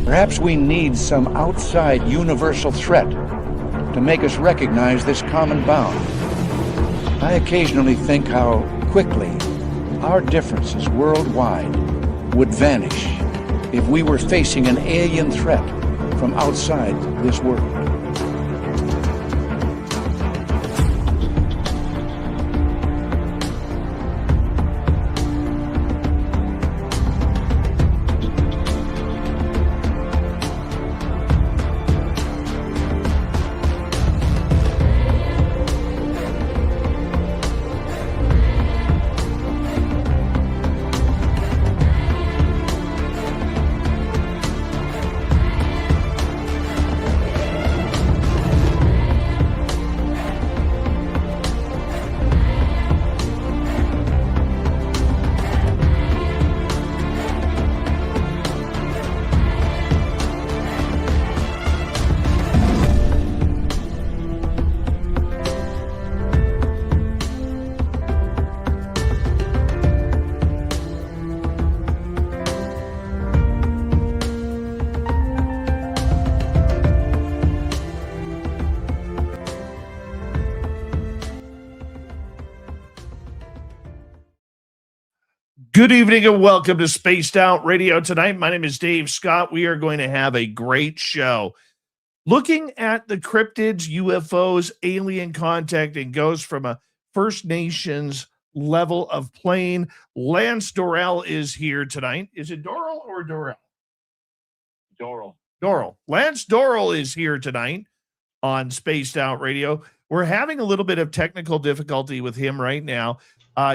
Perhaps we need some outside universal threat to make us recognize this common bound. I occasionally think how quickly our differences worldwide would vanish if we were facing an alien threat from outside this world. Good evening and welcome to Spaced Out Radio tonight. My name is Dave Scott. We are going to have a great show looking at the cryptids, UFOs, alien contact, and ghosts from a First Nations level of plane. Lance Dorrel is here tonight. Is it Dorrel or Dorrel? Dorrel. Lance Dorrel is here tonight on Spaced Out Radio. We're having a little bit of technical difficulty with him right now.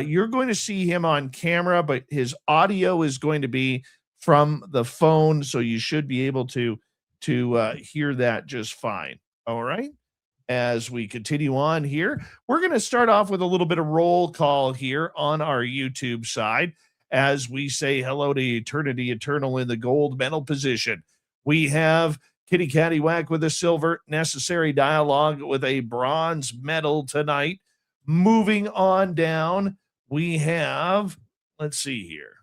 You're going to see him on camera, but his audio is going to be from the phone, so you should be able to hear that just fine. All right. As we continue on here, we're going to start off with a little bit of roll call here on our YouTube side as we say hello to Eternity Eternal in the gold medal position. We have Kitty Cattywhack with a silver, Necessary Dialogue with a bronze medal tonight. Moving on down, we have, let's see here.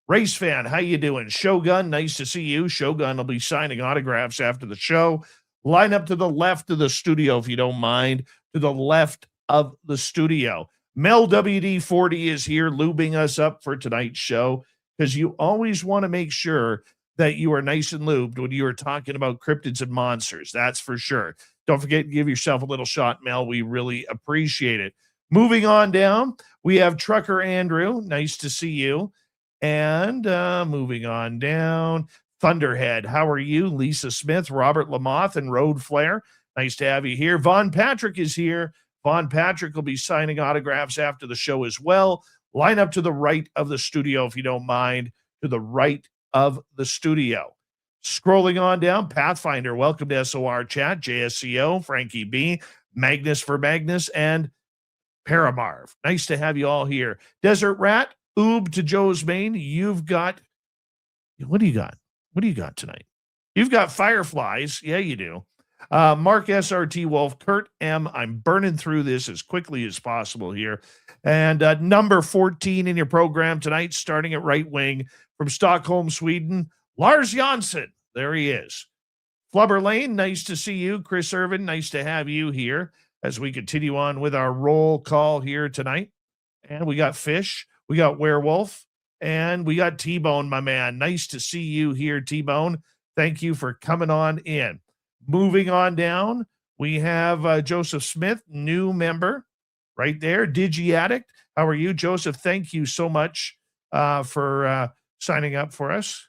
Race Fan, how you doing? Shogun, nice to see you. Shogun will be signing autographs after the show. Line up to the left of the studio, if you don't mind, to the left of the studio. Mel WD40 is here lubing us up for tonight's show because you always want to make sure that you are nice and lubed when you are talking about cryptids and monsters. That's for sure. Don't forget to give yourself a little shot, Mel. We really appreciate it. Moving on down, we have Trucker Andrew. Nice to see you. And moving on down, Thunderhead. How are you? Lisa Smith, Robert Lamoth, and Road Flare. Nice to have you here. Von Patrick is here. Von Patrick will be signing autographs after the show as well. Line up to the right of the studio, if you don't mind, to the right of the studio. Scrolling on down, Pathfinder, welcome to SOR Chat, JSCO, Frankie B, Magnus for Magnus, and Paramarv. Nice to have you all here. Desert Rat, Oob to Joe's Main. You've got, what do you got? What do you got tonight? You've got Fireflies. Yeah, you do. Mark SRT Wolf, Kurt M. I'm burning through this as quickly as possible here. And number 14 in your program tonight, starting at right wing from Stockholm, Sweden, Lars Jansson. There he is. Flubber Lane, nice to see you. Chris Irvin, nice to have you here as we continue on with our roll call here tonight. And we got Fish, we got Werewolf, and we got T-Bone, my man. Nice to see you here, T-Bone. Thank you for coming on in. Moving on down, we have Joseph Smith, new member right there. Digi-Addict, how are you? Joseph, thank you so much for signing up for us.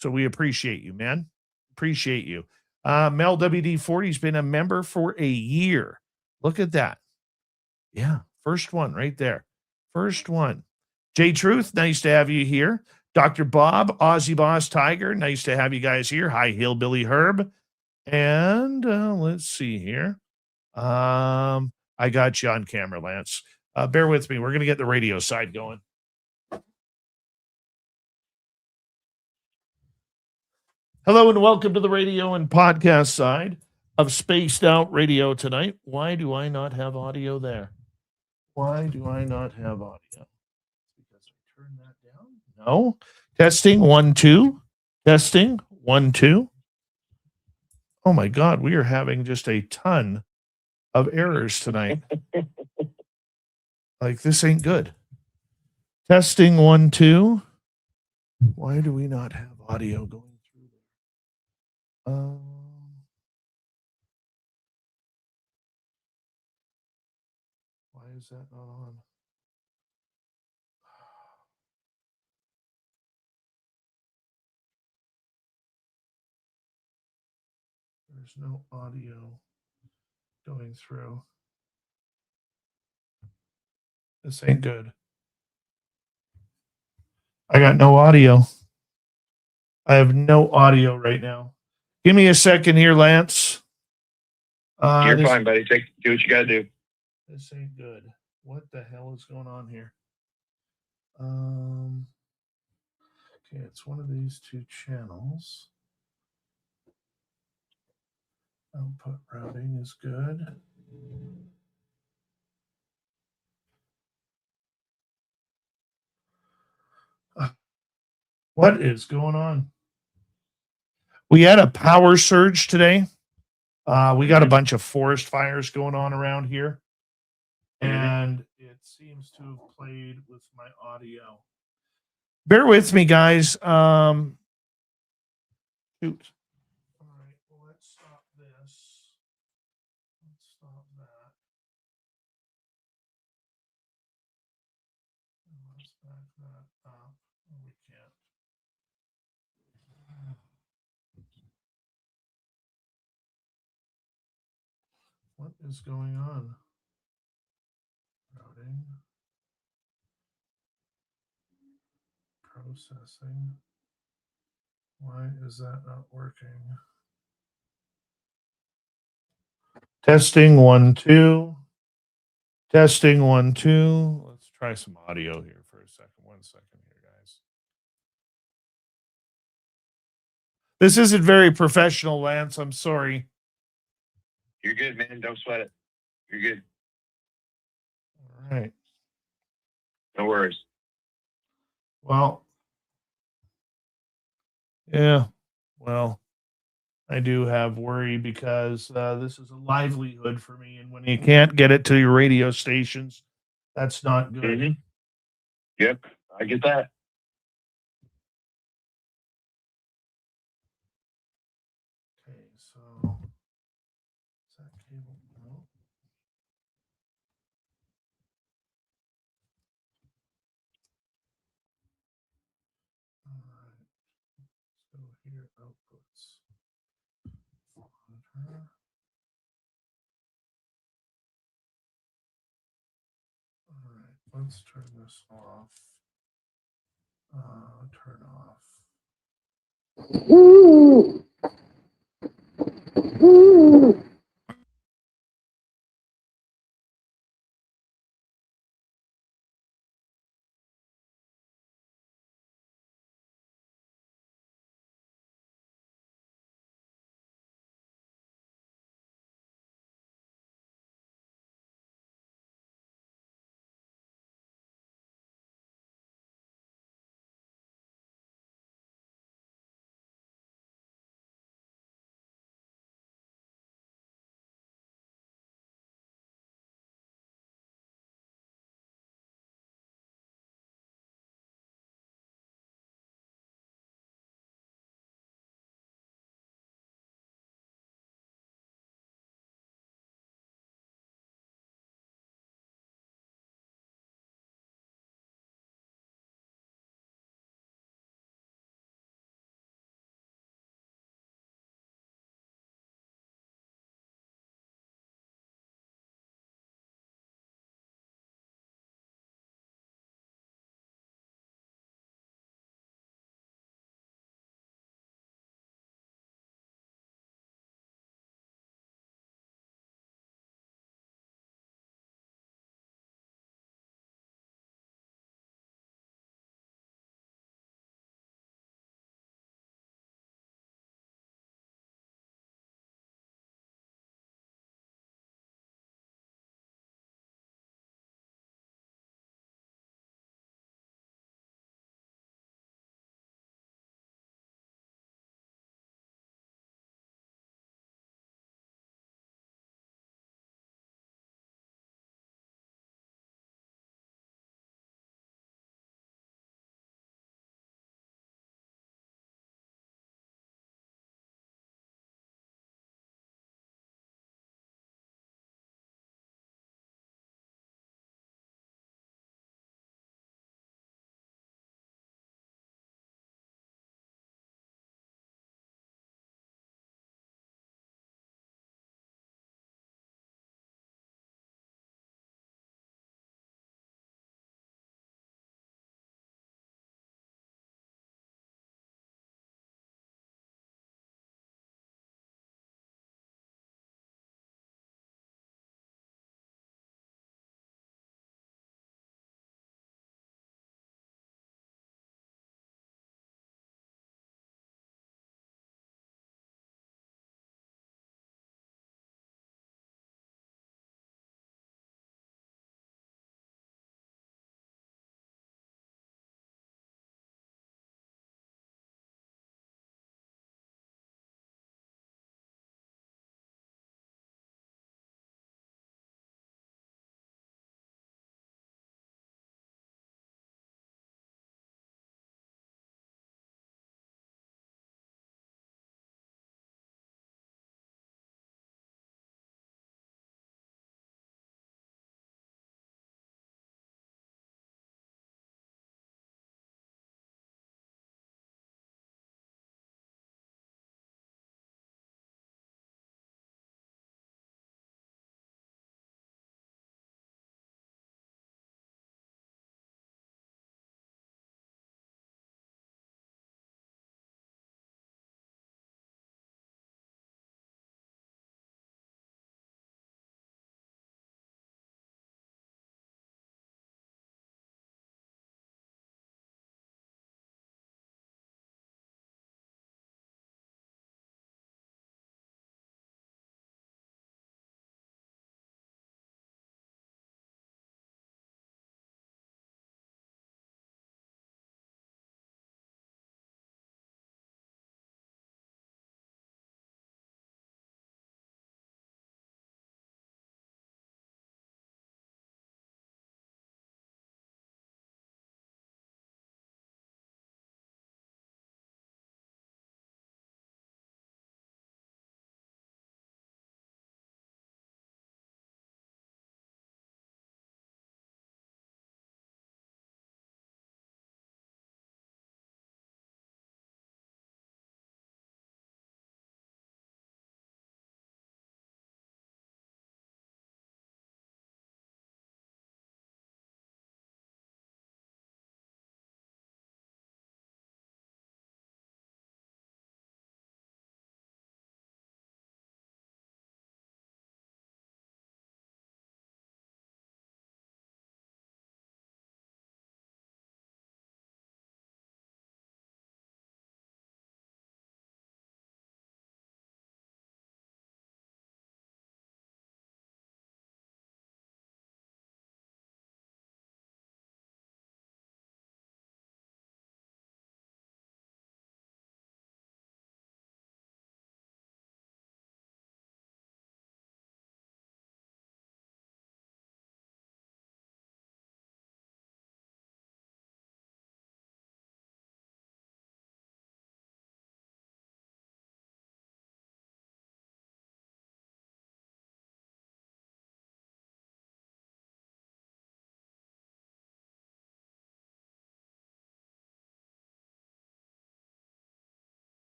So we appreciate you, man. Appreciate you. Mel WD40's been a member for a year. Look at that. Yeah, first one right there. First one. J Truth, nice to have you here. Dr. Bob, Aussie Boss Tiger, nice to have you guys here. Hi, Hillbilly Herb. And let's see here. I got you on camera, Lance. Bear with me. We're going to get the radio side going. Hello and welcome to the radio and podcast side of Spaced Out Radio tonight. Why do I not have audio there? Why do I not have audio? Because I turned that down? No. Testing, 1, 2. Testing, 1, 2. Oh my God, we are having just a ton of errors tonight. Like, this ain't good. Testing 1, 2. Why do we not have audio going through there? Why is that not on? There's no audio going through. This ain't good. I got no audio. I have no audio right now. Give me a second here, Lance. You're fine, buddy. Do what you got to do. This ain't good. What the hell is going on here? Okay, it's one of these two channels. Output routing is good. What is going on? We had a power surge today. We got a bunch of forest fires going on around here. And it seems to have played with my audio. Bear with me, guys. Shoot. All right, well, let's stop this. Let's stop that. Let's back that up. Oh, we can't. What is going on? Routing. Processing. Why is that not working? Testing 1, 2. Testing 1, 2. Let's try some audio here for a second. 1 second here, guys. This isn't very professional, Lance. I'm sorry. You're good, man. Don't sweat it. You're good. All right. No worries. Well, yeah. Well, I do have worry because this is a livelihood for me. And when you can't get it to your radio stations, that's not good. Mm-hmm. Yep, I get that. Okay, so is that cable? No. All right. So here, outputs. Monitor. All right, let's turn this off. Turn off.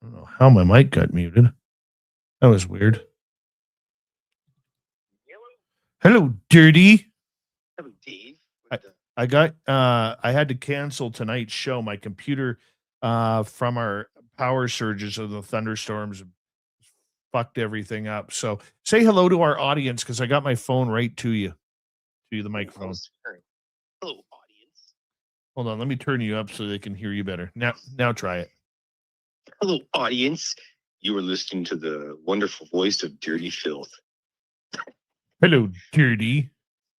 don't know how my mic got muted. That was weird. Hello, Dirty. Hello, Dave. I had to cancel tonight's show. My computer from our power surges of the thunderstorms fucked everything up. So say hello to our audience because I got my phone right to you, the microphone. Hello, audience. Hold on, let me turn you up so they can hear you better. Now try it. Hello, audience. You are listening to the wonderful voice of Dirty Filth. Hello, Dirty.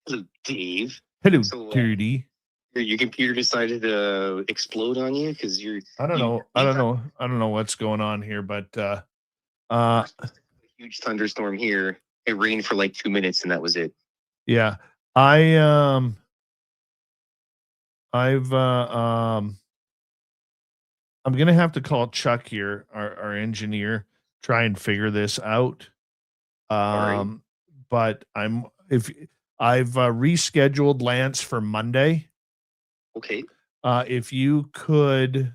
Hello, Dave. Hello, So, Dirty. Your computer decided to explode on you because you're. I don't know what's going on here, but A huge thunderstorm here. It rained for like 2 minutes and that was it. yeah. I'm gonna have to call Chuck here, our engineer, try and figure this out. right. But I've rescheduled Lance for Monday. Okay. If you could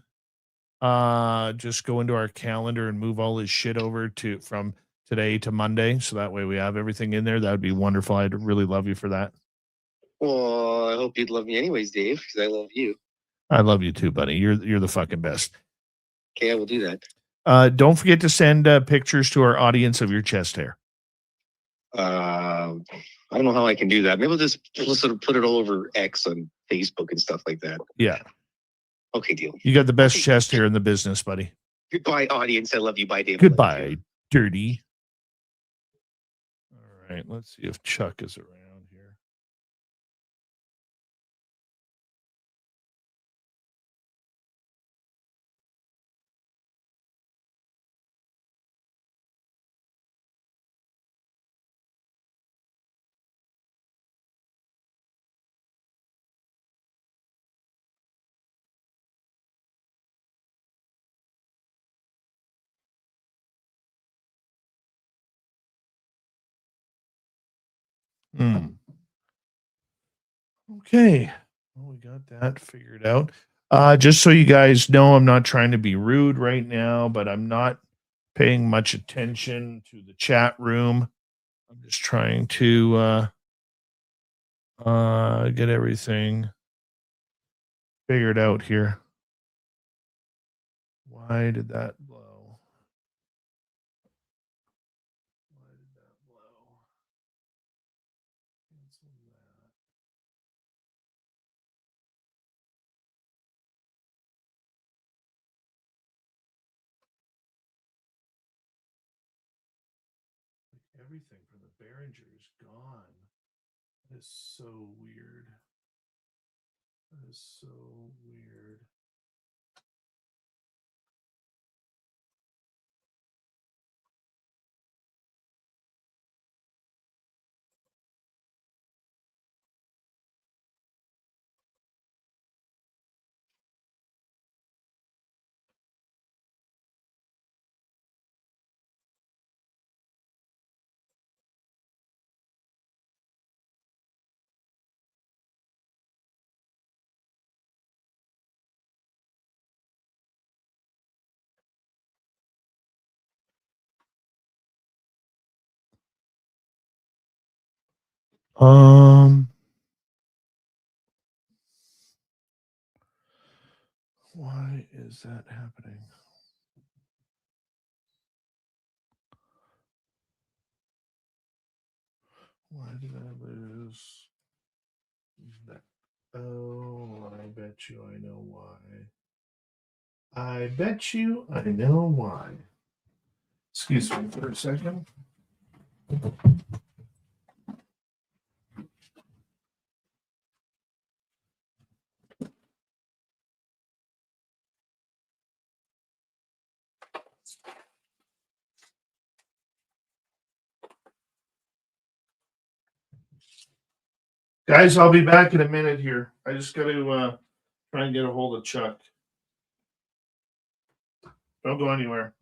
just go into our calendar and move all his shit over from today to Monday, so that way we have everything in there. That would be wonderful. I'd really love you for that. Well, I hope you'd love me anyways, Dave, because I love you. I love you too, buddy. You're the fucking best. Okay, I will do that. Don't forget to send pictures to our audience of your chest hair. I don't know how I can do that. Maybe I'll just sort of put it all over X on Facebook and stuff like that. Yeah. Okay, deal. You got the best chest hair in the business, buddy. Goodbye, audience. I love you. Bye, Dave. Goodbye, Dirty. All right, let's see if Chuck is around here. Okay. Well, we got that figured out. Just so you guys know, I'm not trying to be rude right now, but I'm not paying much attention to the chat room. I'm just trying to get everything figured out here. Why did that blow? Why did that blow? Cancel that. Everything from the Behringer is gone. That is so weird. That is so weird. Why is that happening? Why did I lose that? Oh, I bet you I know why. I bet you I know why. Excuse me for a second. Guys, I'll be back in a minute here. I just got to try and get a hold of Chuck. Don't go anywhere.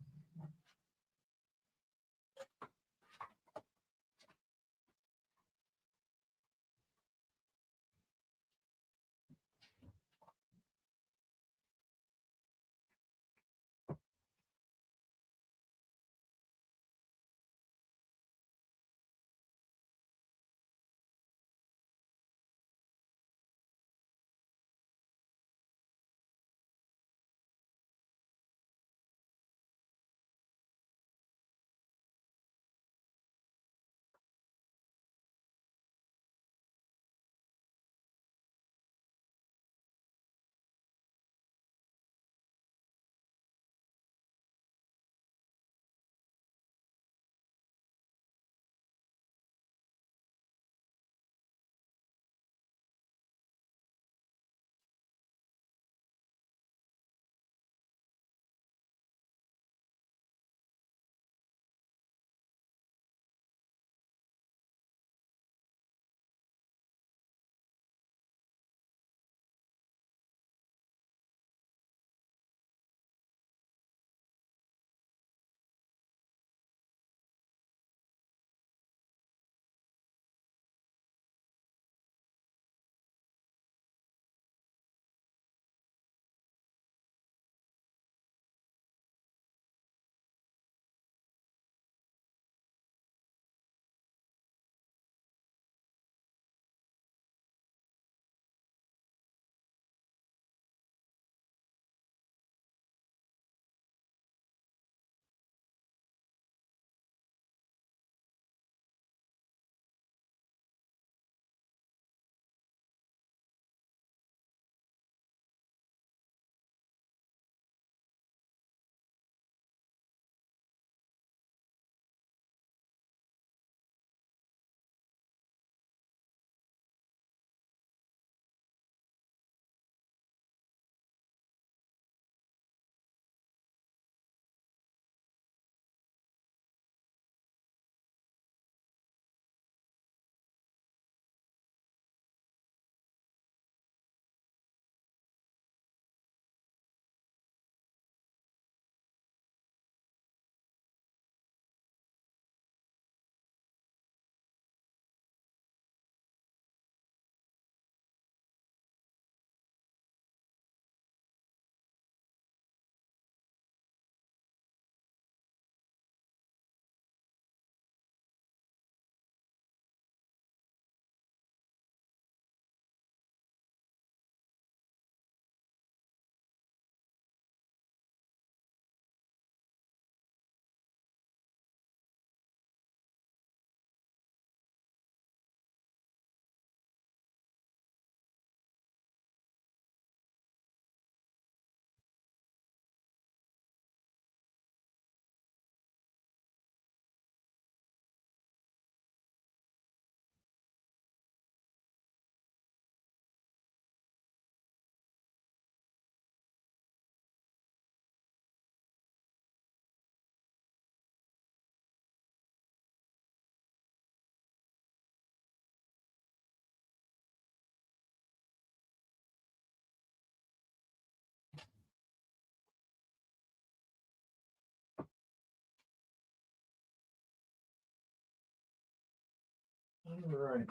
All right.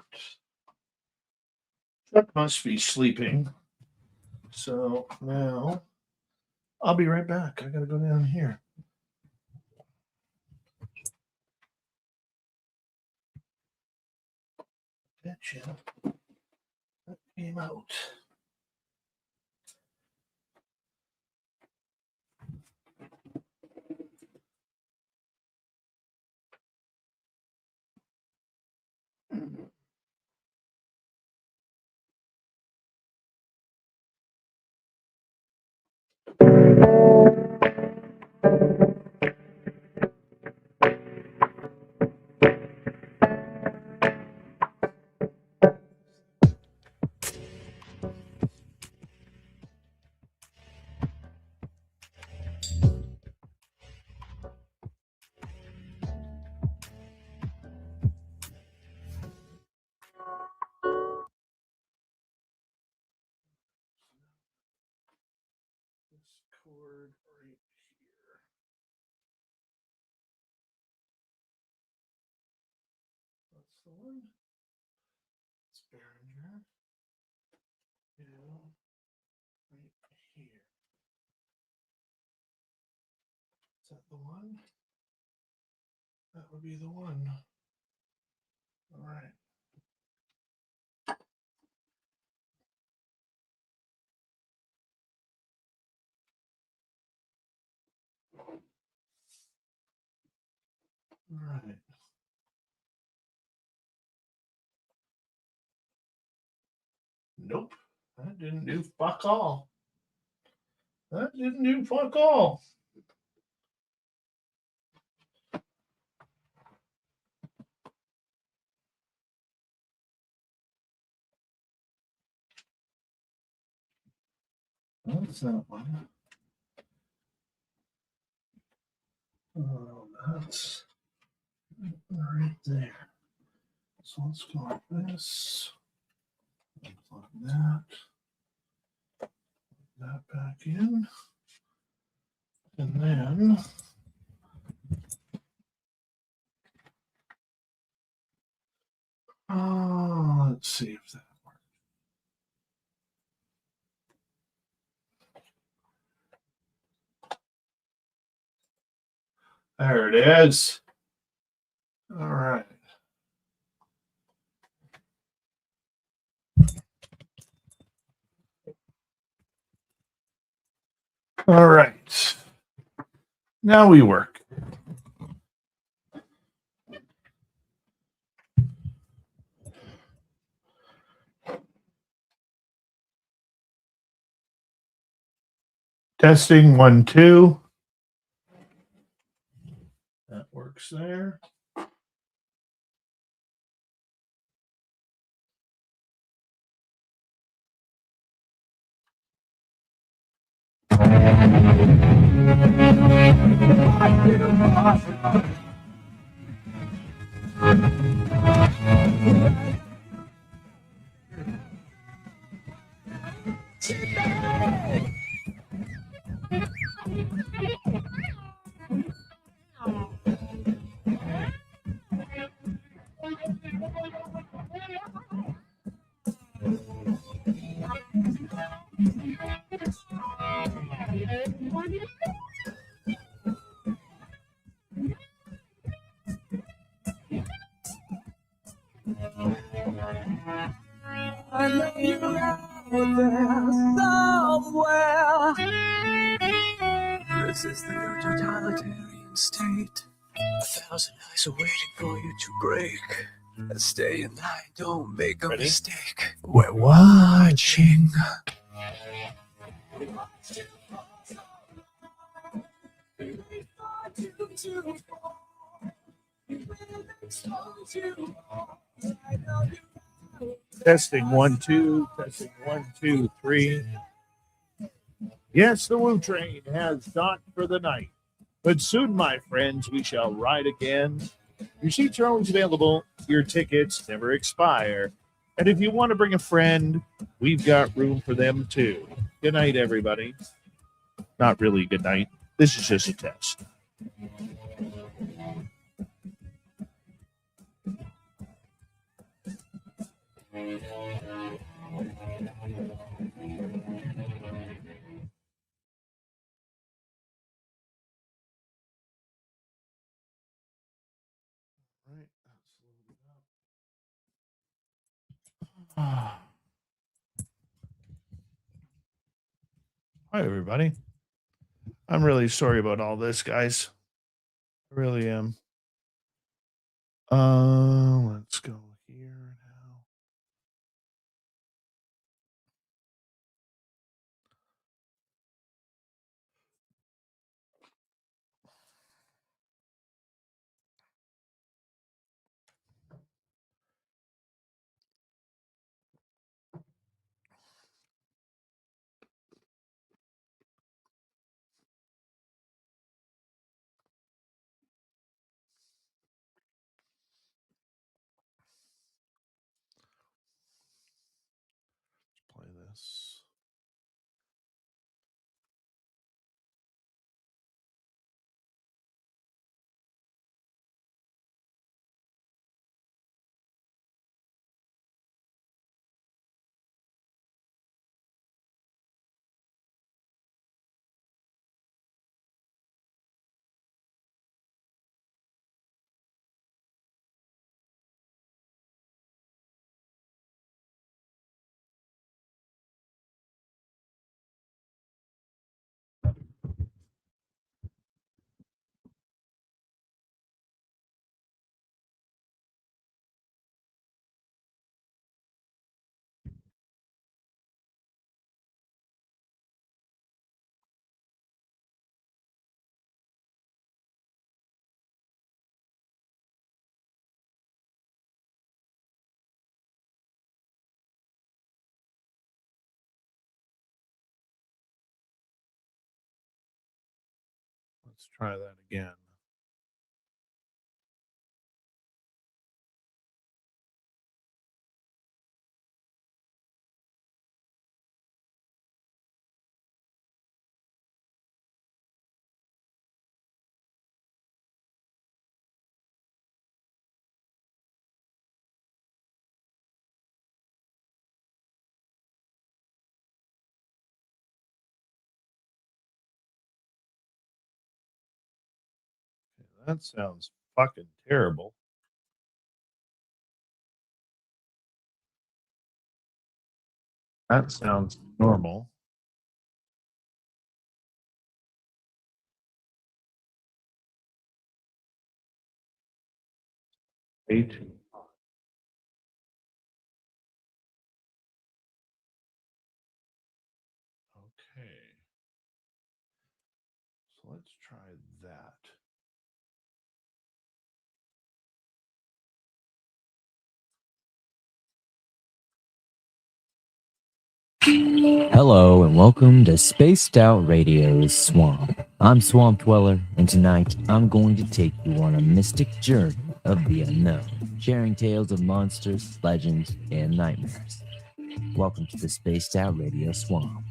Chuck must be sleeping. So now I'll be right back. I got to go down here. Betcha. That came out. This cord right here. That's the one. It's Behringer. Right here. Is that the one? That would be the one. All right. All right. Nope. That didn't do fuck all. That didn't do fuck all. What's that one? Oh, that's right there. So let's go like this. Plug that. Plug that back in. And then let's see if that works. There it is. All right. All right. Now we work. Testing 1, 2. That works there. I know you're out there somewhere. This is the new totalitarian state. 1,000 eyes are waiting for you to break. Stay in line, don't make a mistake. We're watching. Testing 1, 2. Testing 1, 2, 3. Yes, the Woo train has docked for the night. But soon, my friends, we shall ride again. Your seats are always available. Your tickets never expire. And if you want to bring a friend, we've got room for them too. Good night, everybody. Not really good night. This is just a test. Right. Hi, everybody. I'm really sorry about all this, guys. I really am. Let's go here now. Let's play this. Let's try that again. Okay, that sounds fucking terrible. That sounds normal. Way too hot. Okay. So let's try that. Hello and welcome to Spaced Out Radio's Swamp. I'm Swamp Dweller, and tonight I'm going to take you on a mystic journey of the unknown, sharing tales of monsters, legends, and nightmares. Welcome to the Spaced Out Radio Swamp.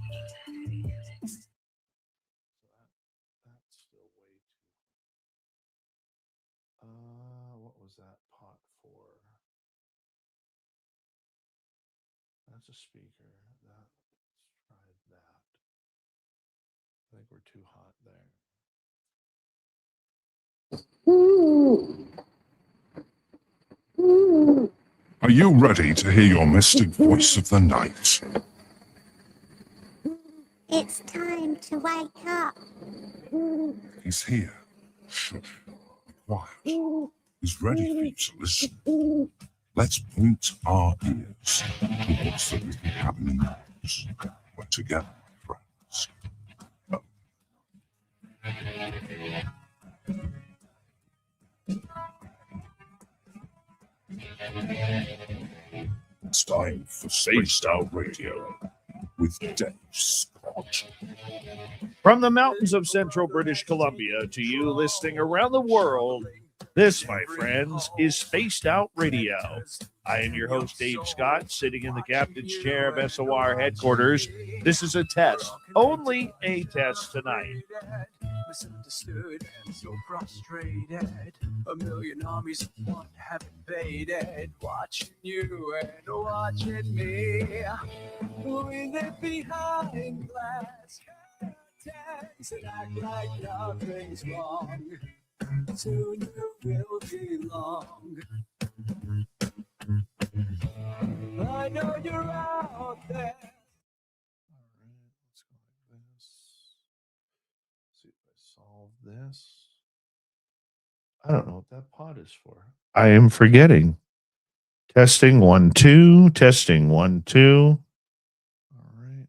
That's still way too. What was that pot for? That's a speaker. Let's try that. I think we're too hot there. Are you ready to hear your mystic voice of the night? It's time to wake up. He's here. Shh. Be quiet. He's ready for you to listen. Let's point our ears towards the little cabin house. We're together, friends. It's time for Spaced Out Radio with Dave Scott. From the mountains of central British Columbia to you listening around the world, this, my friends, is Spaced Out Radio. I am your host, Dave Scott, sitting in the captain's chair of SOR headquarters. This is a test, only a test tonight. misunderstood and so frustrated. A million armies of one have invaded. Watching you and watching me. We live behind glass curtains and act like nothing's wrong. Soon you will belong. I know you're out there. All right, let's go like this. See if I solve this. I don't know what that pot is for. I am forgetting. Testing 1 2. Testing 1 2. All right.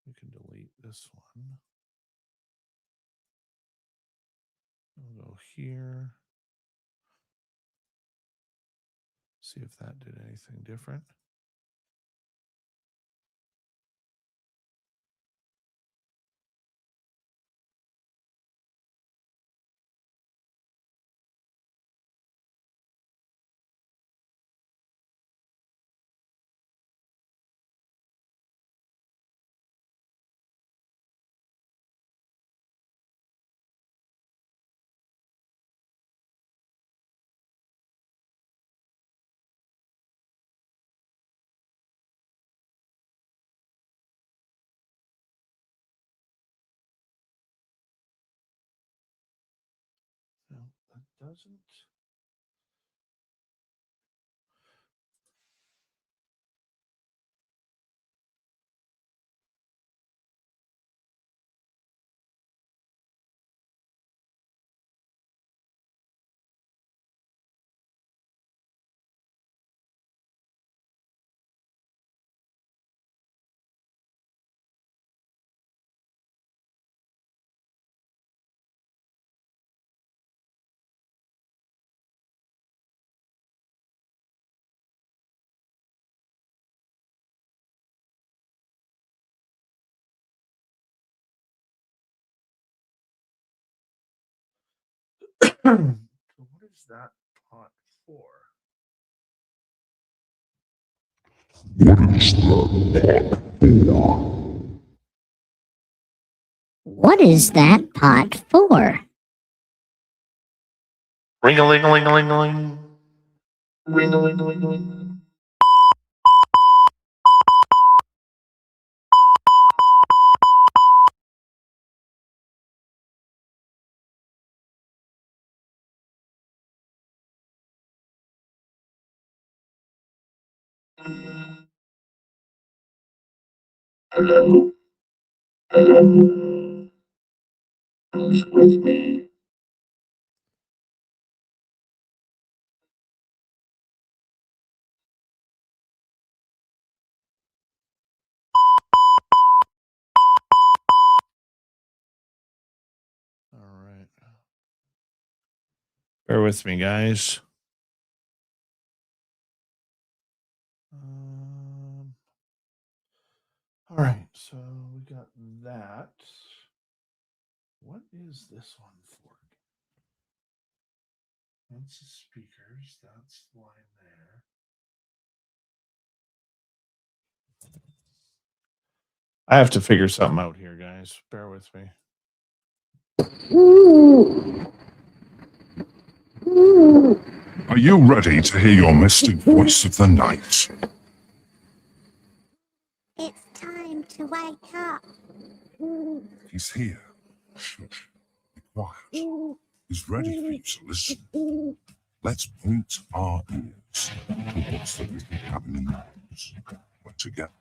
We can delete this one. We'll go here. See if that did anything different. No, that doesn't. So what is that pot for? What is that pot for? Ring-a-ling-a-ling-a-ling-a-ling. Ring-a-ling-a-ling-a-ling. Hello. Hello. Who's with me? All right. Bear with me, guys. All right, so we got that. What is this one for? That's the speakers. That's the line there. I have to figure something out here, guys. Bear with me. Are you ready to hear your mystic voice of the night? It's time to wake up. He's here. Shh. Be quiet. He's ready for you to listen. Let's point our ears towards the little cabin in the woods. We're together.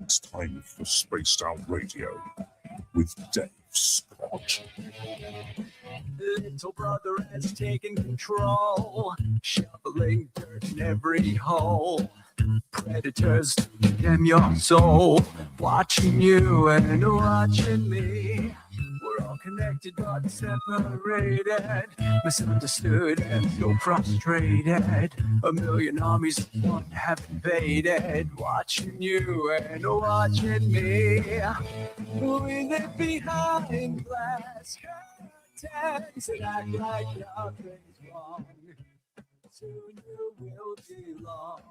It's time for Spaced Out Radio with Dave Scott. Little brother has taken control, shoveling dirt in every hole. Predators condemn your soul, watching you and watching me. We're all connected but separated, misunderstood and so frustrated. A million armies of one have invaded, watching you and watching me. We live behind glass curtains and act like nothing's wrong. soon you will belong.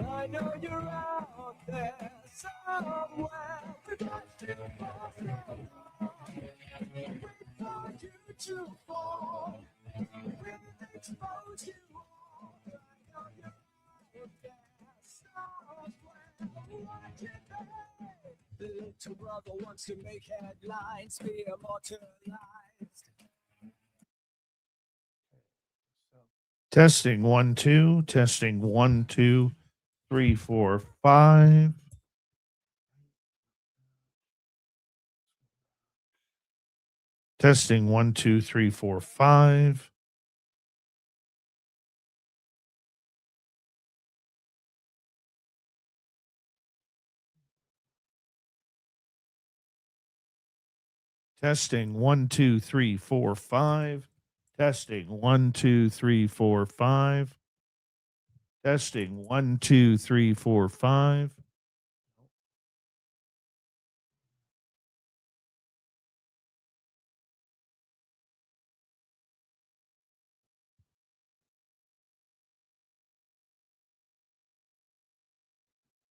I know you're out there somewhere, but not too far from home. Wait for you to fall, we'll expose you all. I know you're out there somewhere, watch it babe. The little brother wants to make headlines, be immortalized. Testing 1 2. Testing 1 2 3 4 5. Testing 1 2 3 4 5. Testing 1 2 3 4 5. Testing 1 2 3 4 5. Testing 1 2 3 4 5.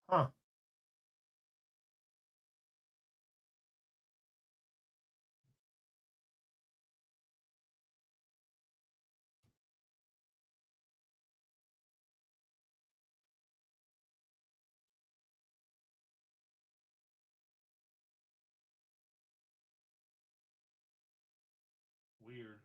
Huh. Weird.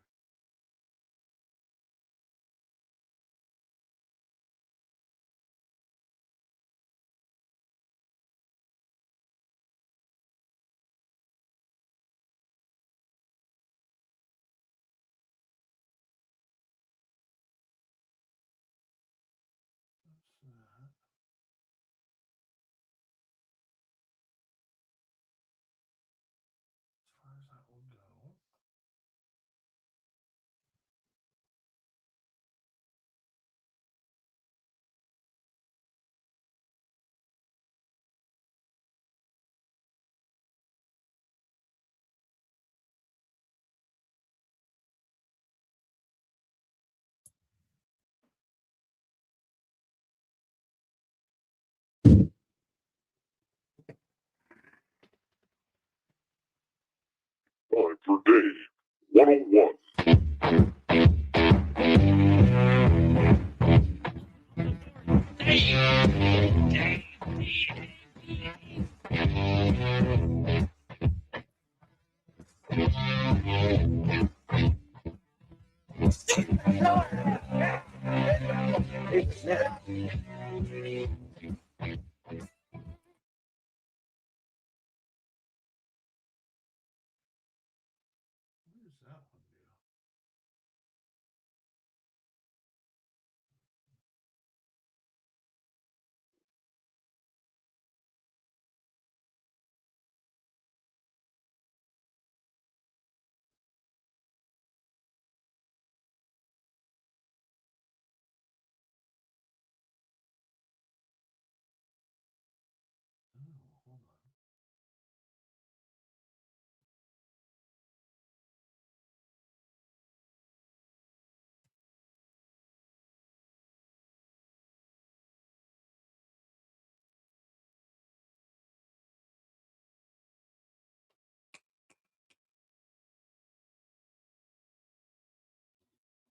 As far as that will go. Time for day 101. What does that one do? Oh, hold on.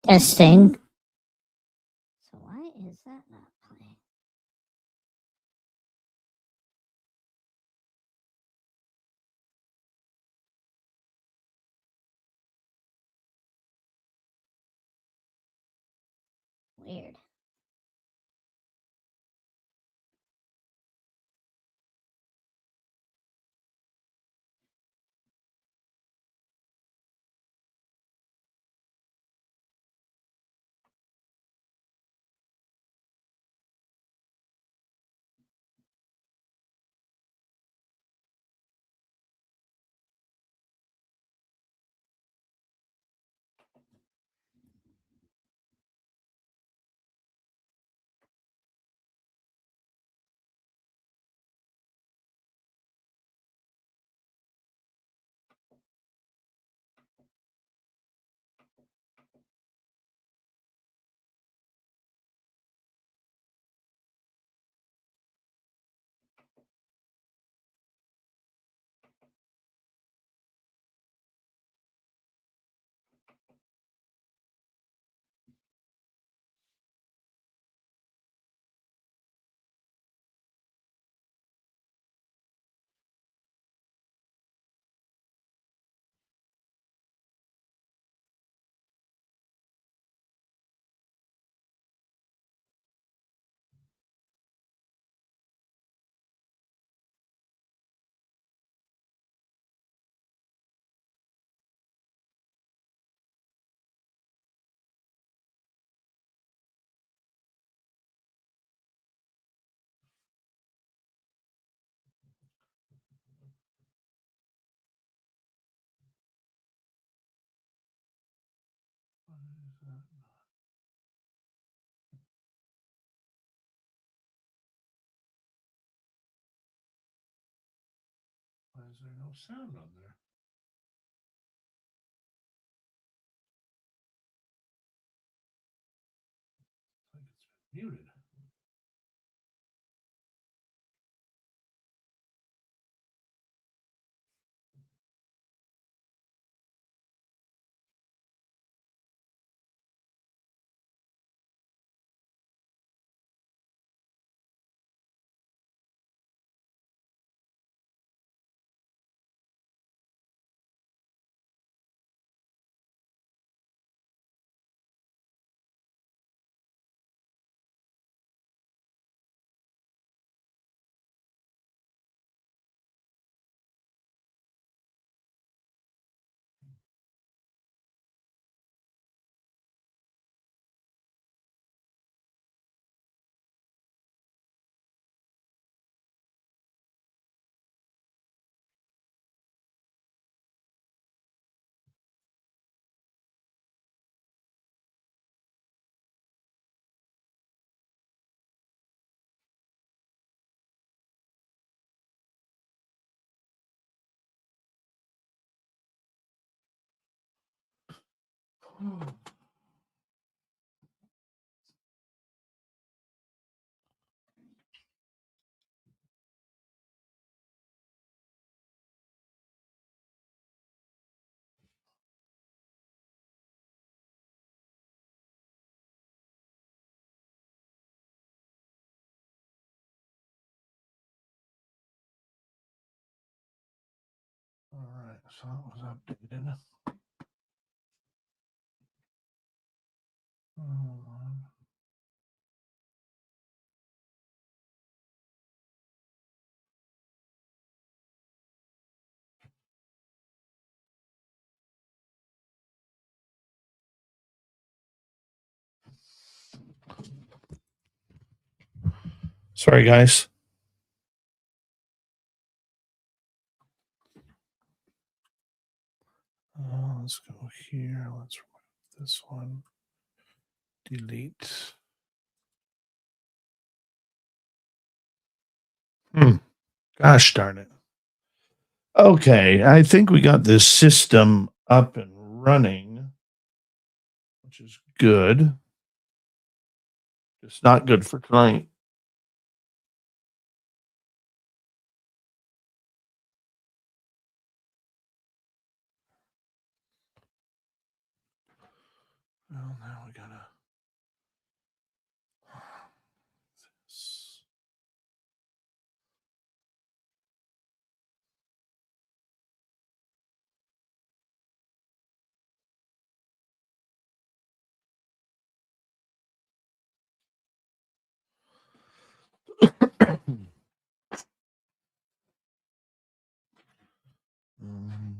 Testing. So why is that not playing? Weird. Why is there no sound on there? It's like it's been muted. All right, so that was updated. Hold on. Sorry, guys. Let's go here. Let's remove this one. Delete. Gosh darn it. Okay, I think we got this system up and running, which is good. It's not good for tonight. Well, now we gotta. This. Um,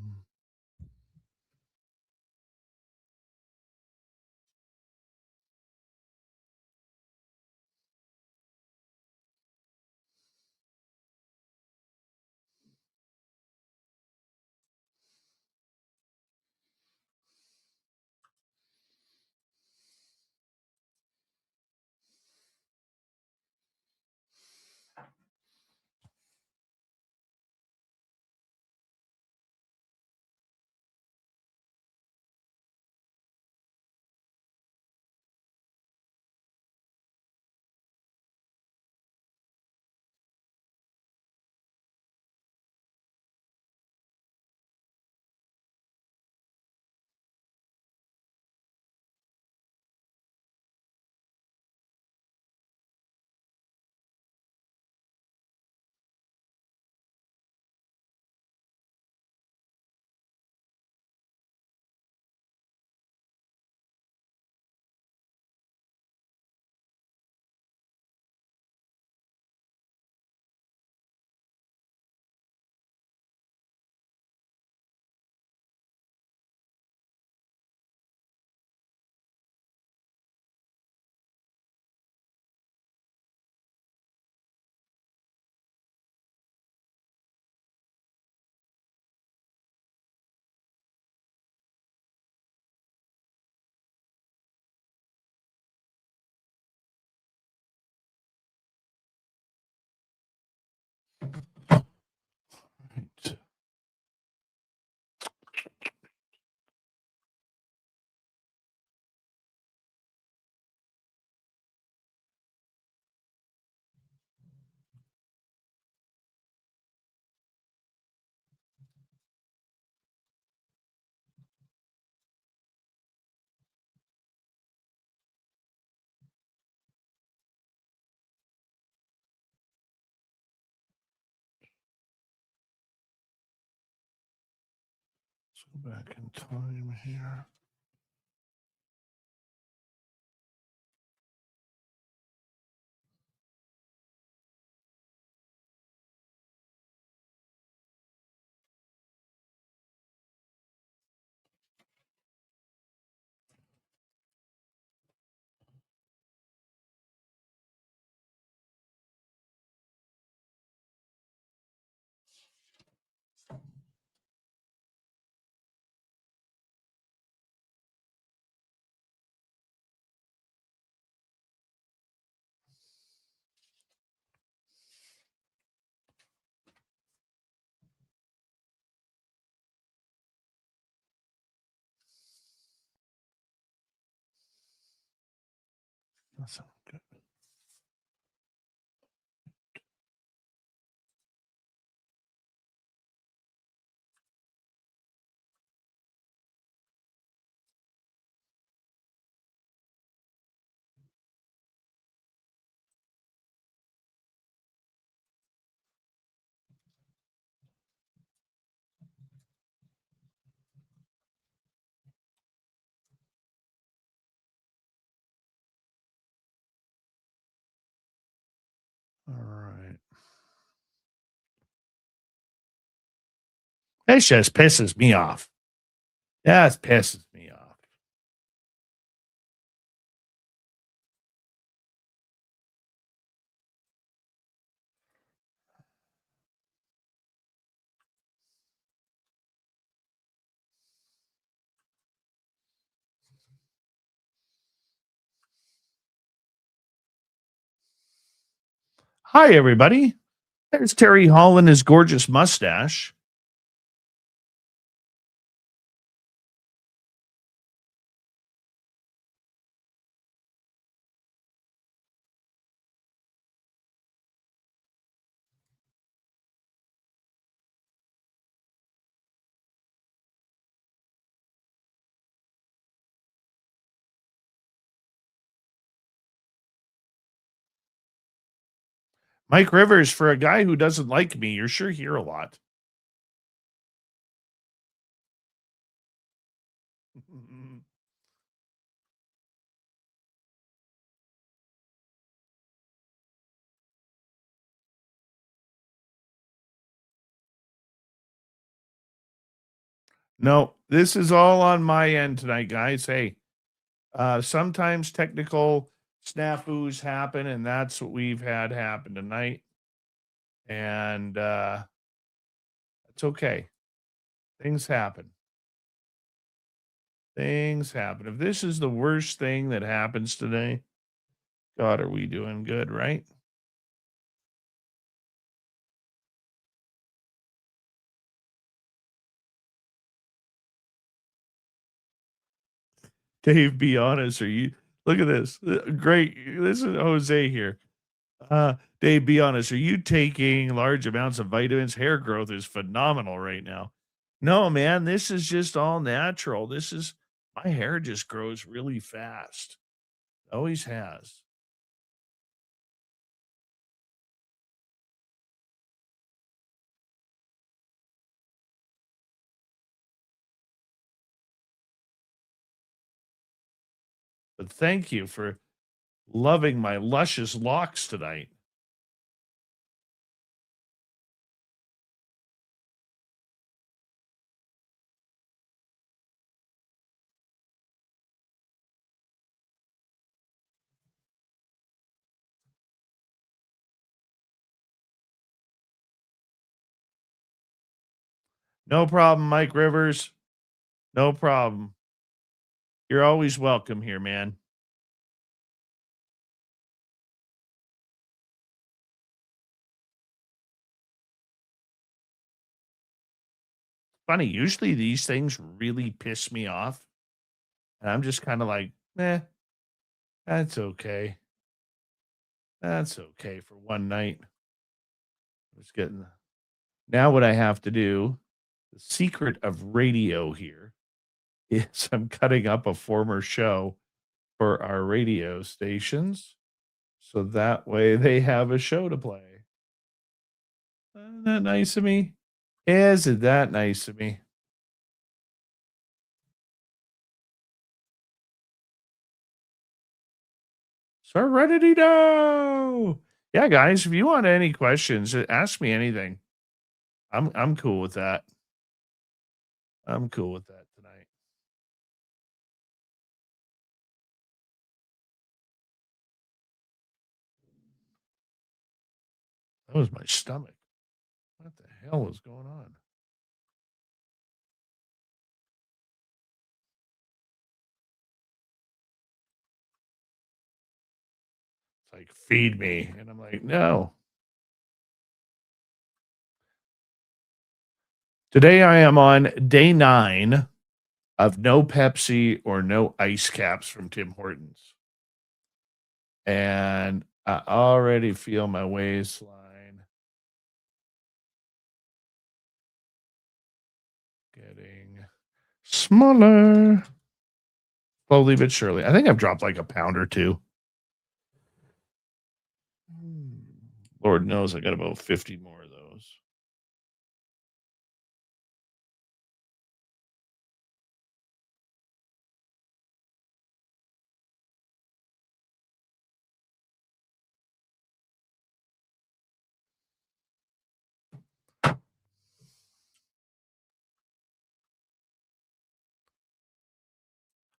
Go back in time here. That sounds good. All right. This just pisses me off. That pisses me off. Hi, everybody. There's Terry Hall and his gorgeous mustache. Mike Rivers, for a guy who doesn't like me, you're sure here a lot. No, this is all on my end tonight, guys. Hey, sometimes technical snafus happen, and that's what we've had happen tonight. And it's okay. Things happen. Things happen. If this is the worst thing that happens today, God, are we doing good, right? Dave, be honest. Are you look at this? Great. This is Jose here. Dave, be honest. Are you taking large amounts of vitamins? Hair growth is phenomenal right now. No, man, this is just all natural. This is my hair just grows really fast. Always has. But thank you for loving my luscious locks tonight. No problem, Mike Rivers. No problem. You're always welcome here, man. Funny, usually these things really piss me off. And I'm just kind of like, that's okay. That's okay for one night. Just getting now what I have to do, the secret of radio here is I'm cutting up a former show for our radio stations. So that way they have a show to play. Isn't that nice of me? Isn't that nice of me? Serenity. Yeah, guys, if you want any questions, ask me anything. I'm cool with that. I'm cool with that tonight. That was my stomach. What the hell is going on? It's like, feed me. And I'm like, no. Today I am on day 9 of no Pepsi or no ice caps from Tim Hortons. And I already feel my waistline getting smaller. Slowly but surely. I think I've dropped like a pound or 2. Lord knows I got about 50 more of those.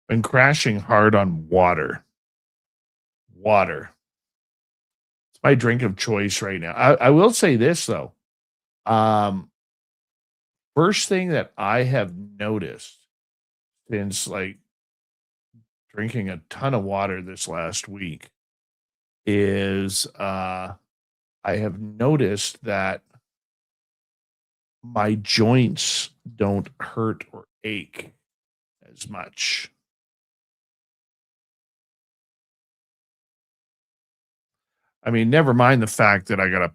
Been crashing hard on water. Water. It's my drink of choice right now. I will say this though. First thing that I have noticed since like drinking a ton of water this last week is I have noticed that my joints don't hurt or ache as much. I mean, never mind the fact that I got to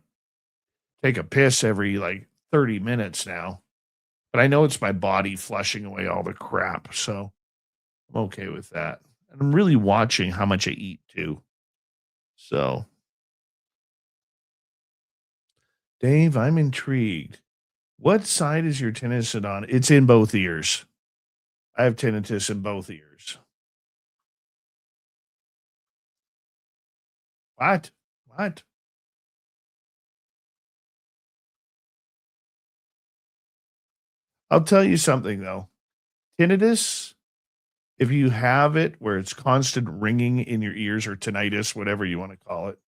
take a piss every like 30 minutes now. But I know it's my body flushing away all the crap. So I'm okay with that. And I'm really watching how much I eat too. So, Dave, I'm intrigued. What side is your tinnitus on? It's in both ears. I have tinnitus in both ears. What? What? I'll tell you something though. Tinnitus, if you have it where it's constant ringing in your ears or tinnitus, whatever you want to call it,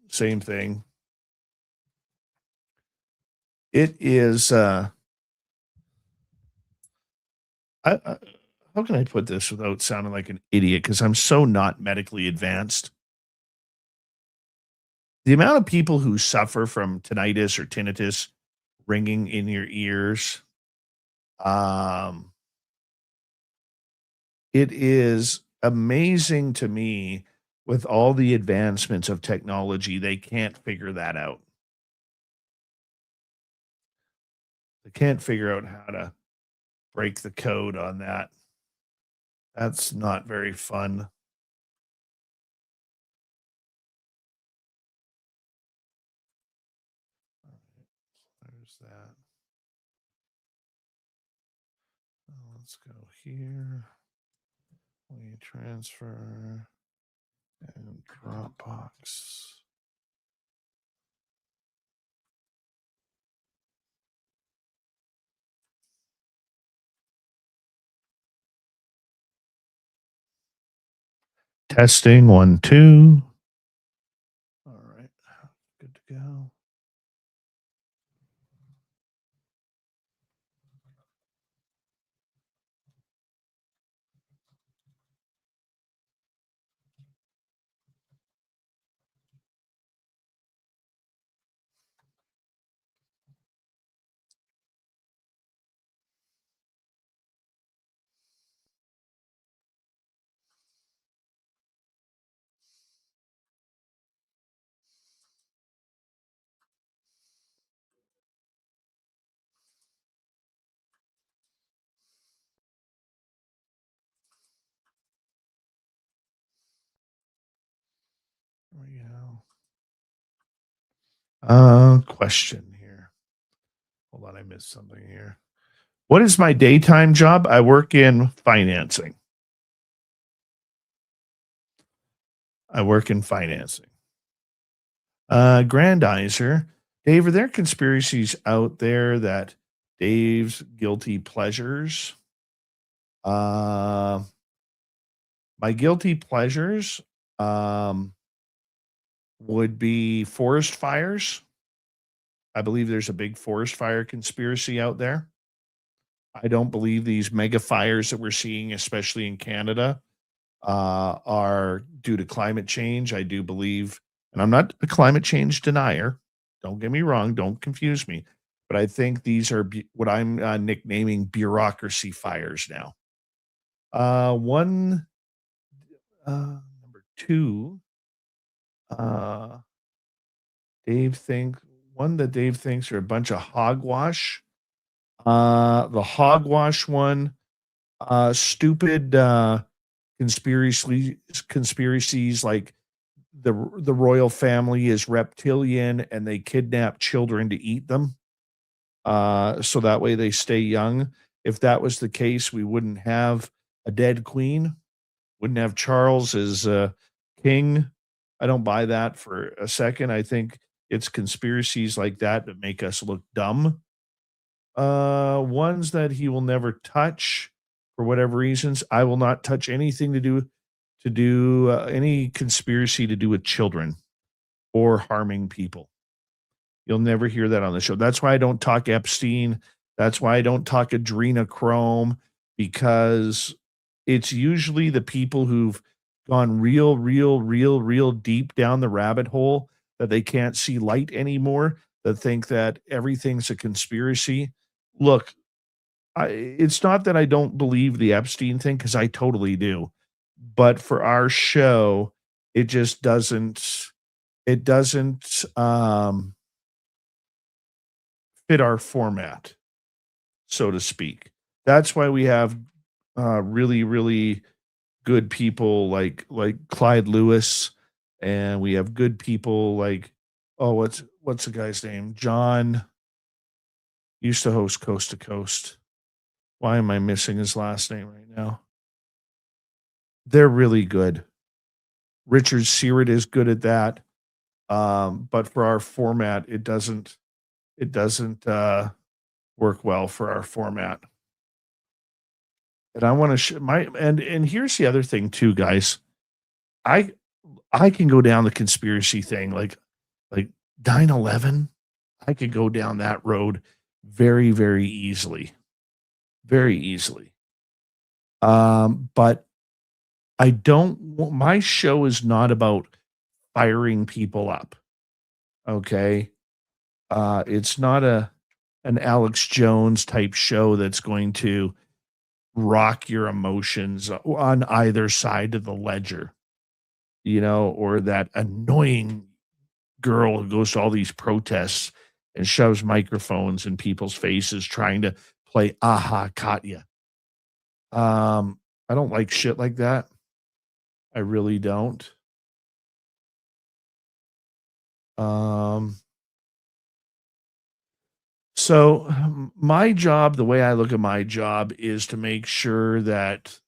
same thing. It is, how can I put this without sounding like an idiot? Because I'm so not medically advanced. The amount of people who suffer from tinnitus or tinnitus ringing in your ears, it is amazing to me with all the advancements of technology, they can't figure that out. They can't figure out how to break the code on that. That's not very fun. There's that. Let's go here. We transfer and Dropbox. Testing 1, 2. All right, good to go. There we go. Question here. Hold on, I missed something here. What is my daytime job? I work in financing. I work in financing. Grandizer, Dave, are there conspiracies out there that Dave's guilty pleasures? My guilty pleasures would be forest fires. I believe there's a big forest fire conspiracy out there. I don't believe these mega fires that we're seeing, especially in Canada, are due to climate change. I do believe, and I'm not a climate change denier. Don't get me wrong. Don't confuse me. But I think these are what I'm nicknaming bureaucracy fires now. Number two, uh, one that Dave thinks are a bunch of hogwash. The hogwash one, stupid conspiracies like the royal family is reptilian and they kidnap children to eat them, so that way they stay young. If that was the case, we wouldn't have a dead queen, wouldn't have Charles as king. I don't buy that for a second. I think it's conspiracies like that make us look dumb. Ones that he will never touch for whatever reasons. I will not touch anything to do any conspiracy to do with children or harming people. You'll never hear that on the show. That's why I don't talk Epstein. That's why I don't talk adrenochrome, because it's usually the people who've gone real deep down the rabbit hole that they can't see light anymore, that think that everything's a conspiracy. Look, it's not that I don't believe the Epstein thing, because I totally do. But for our show, it just doesn't fit our format, so to speak. That's why we have really good people like Clyde Lewis, and we have good people like, oh, what's the guy's name? John used to host Coast to Coast. Why am I missing his last name right now? They're really good. Richard Searett is good at that. But for our format, it doesn't work well for our format. And I want to and here's the other thing too, guys. I can go down the conspiracy thing like 9/11. I could go down that road very easily. Very easily. But I don't, my show is not about firing people up. Okay. It's not an Alex Jones type show that's going to rock your emotions on either side of the ledger, or that annoying girl who goes to all these protests and shoves microphones in people's faces trying to play Aha Katya. I don't like shit like that. I really don't. So my job, the way I look at my job, is to make sure that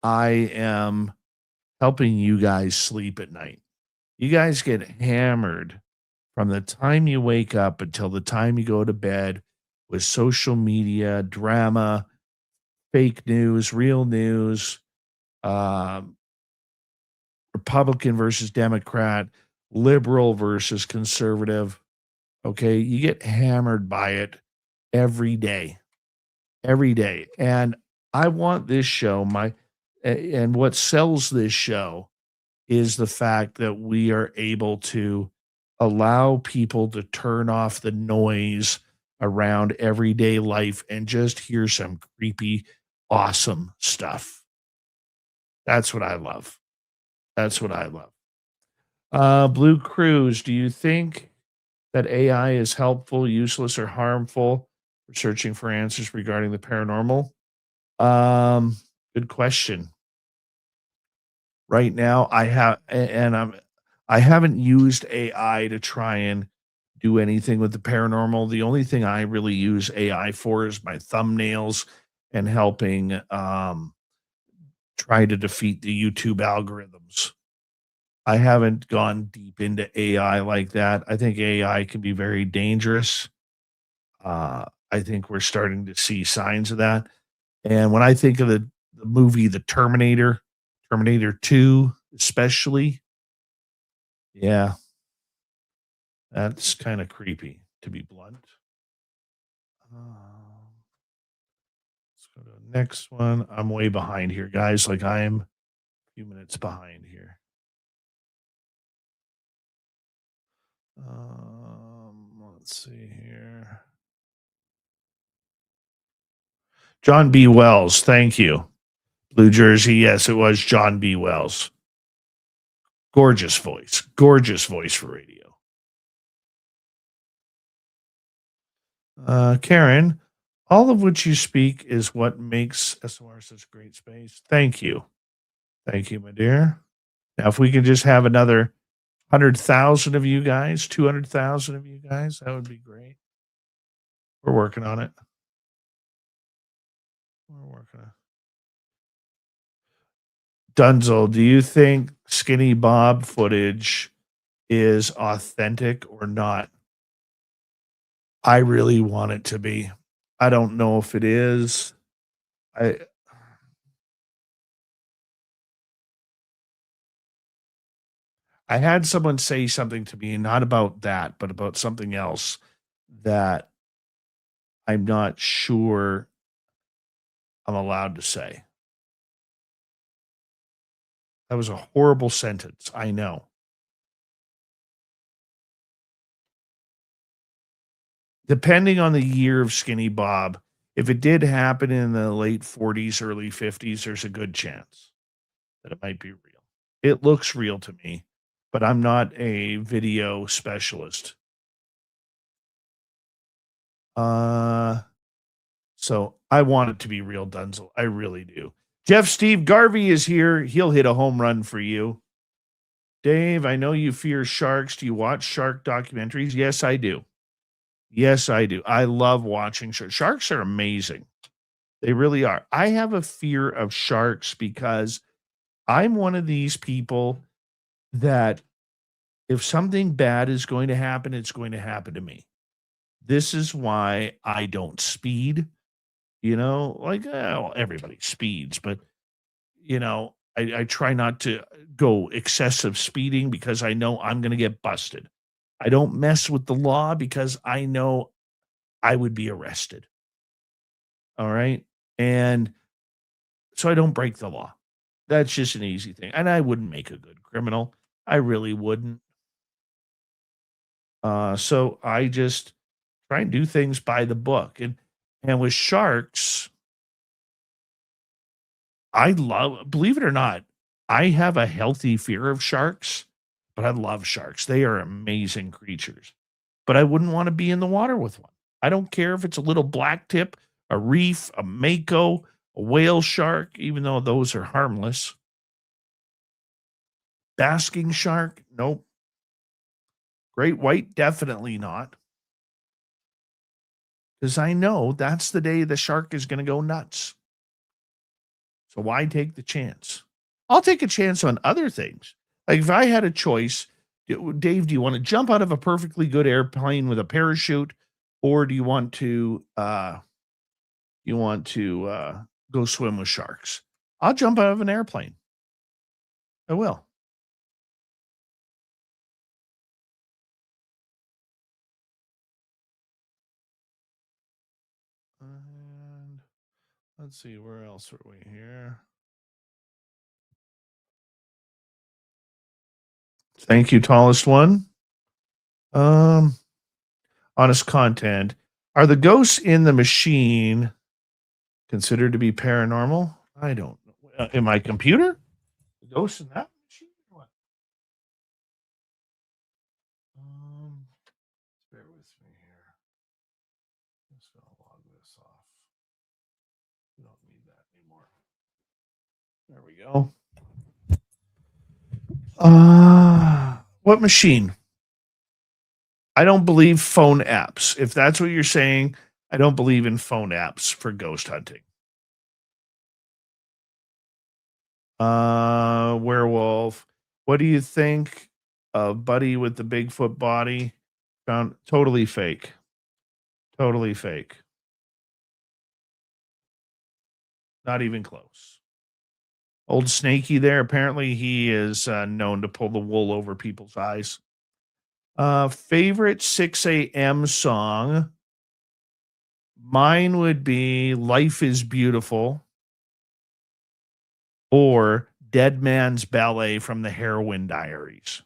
I am helping you guys sleep at night. You guys get hammered from the time you wake up until the time you go to bed with social media, drama, fake news, real news, Republican versus Democrat, liberal versus conservative. Okay. You get hammered by it every day. And I want this show, and what sells this show is the fact that we are able to allow people to turn off the noise around everyday life and just hear some creepy, awesome stuff. That's what I love. Blue Cruise, do you think that AI is helpful, useless, or harmful for searching for answers regarding the paranormal? Good question. Right now, I haven't used AI to try and do anything with the paranormal. The only thing I really use AI for is my thumbnails and helping try to defeat the YouTube algorithms. I haven't gone deep into AI like that. I think AI can be very dangerous. I think we're starting to see signs of that. And when I think of the movie The Terminator, Terminator 2, especially, yeah, that's kind of creepy, to be blunt. Let's go to the next one. I'm way behind here, guys. Like I am a few minutes behind here. Let's see here. John B. Wells, thank you. Blue Jersey, yes, it was John B. Wells. Gorgeous voice for radio. Karen, all of which you speak is what makes SOR such a great space. Thank you. Thank you, my dear. Now, if we can just have another 100,000 of you guys, 200,000 of you guys, that would be great. We're working on it. Dunzel, do you think Skinny Bob footage is authentic or not? I really want it to be. I don't know if it is. I had someone say something to me, not about that, but about something else that I'm not sure I'm allowed to say. That was a horrible sentence. I know. Depending on the year of Skinny Bob, if it did happen in the late 40s, early 50s, there's a good chance that it might be real. It looks real to me, but I'm not a video specialist. So I want it to be real, Dunzel. I really do. Jeff Steve Garvey is here. He'll hit a home run for you. Dave, I know you fear sharks. Do you watch shark documentaries? Yes, I do. Yes, I do. I love watching sharks. Sharks are amazing. They really are. I have a fear of sharks because I'm one of these people that if something bad is going to happen, it's going to happen to me. This is why I don't speed. Like well, everybody speeds, but I try not to go excessive speeding because I know I'm going to get busted. I don't mess with the law because I know I would be arrested. All right. And so I don't break the law. That's just an easy thing. And I wouldn't make a good criminal. I really wouldn't. So I just try and do things by the book. And with sharks, believe it or not, I have a healthy fear of sharks, but I love sharks. They are amazing creatures. But I wouldn't want to be in the water with one. I don't care if it's a little black tip, a reef, a mako, a whale shark, even though those are harmless. Basking shark? Nope. Great white? Definitely not. Because I know that's the day the shark is going to go nuts. So why take the chance? I'll take a chance on other things. Like if I had a choice, Dave, do you want to jump out of a perfectly good airplane with a parachute, or do you want to go swim with sharks? I'll jump out of an airplane. I will. And let's see, where else are we here? Thank you, tallest one. Honest content. Are the ghosts in the machine considered to be paranormal? I don't know. In my computer? The ghosts in that machine? What? Bear with me here. Just gonna log this off. We don't need that anymore. There we go. What machine? I don't believe phone apps. If that's what you're saying, I don't believe in phone apps for ghost hunting. Werewolf. What do you think of Buddy with the Bigfoot body? Found totally fake. Totally fake. Not even close. Old Snaky there. Apparently, he is known to pull the wool over people's eyes. Favorite 6 a.m. song? Mine would be Life is Beautiful or Dead Man's Ballet from the Heroin Diaries.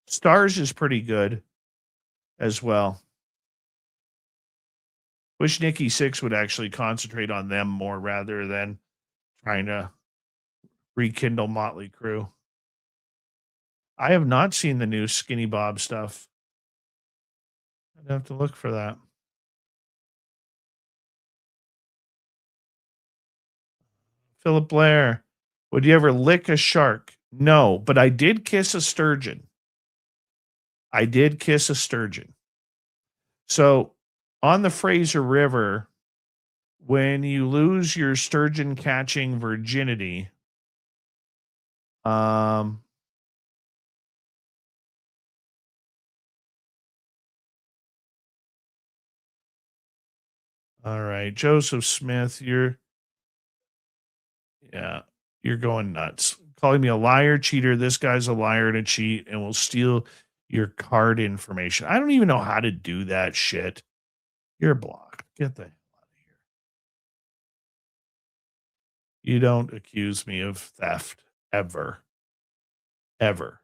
Stars is pretty good as well. Wish Nikki Sixx would actually concentrate on them more rather than trying to rekindle Motley Crue. I have not seen the new Skinny Bob stuff. I'd have to look for that. Philip Blair, would you ever lick a shark? No, but I did kiss a sturgeon. I did kiss a sturgeon. So on the Fraser River, when you lose your sturgeon catching virginity, all right, Joseph Smith, you're going nuts. Calling me a liar, cheater. This guy's a liar and a cheat and will steal your card information. I don't even know how to do that shit. You're blocked. Get the hell out of here. You don't accuse me of theft ever. Ever.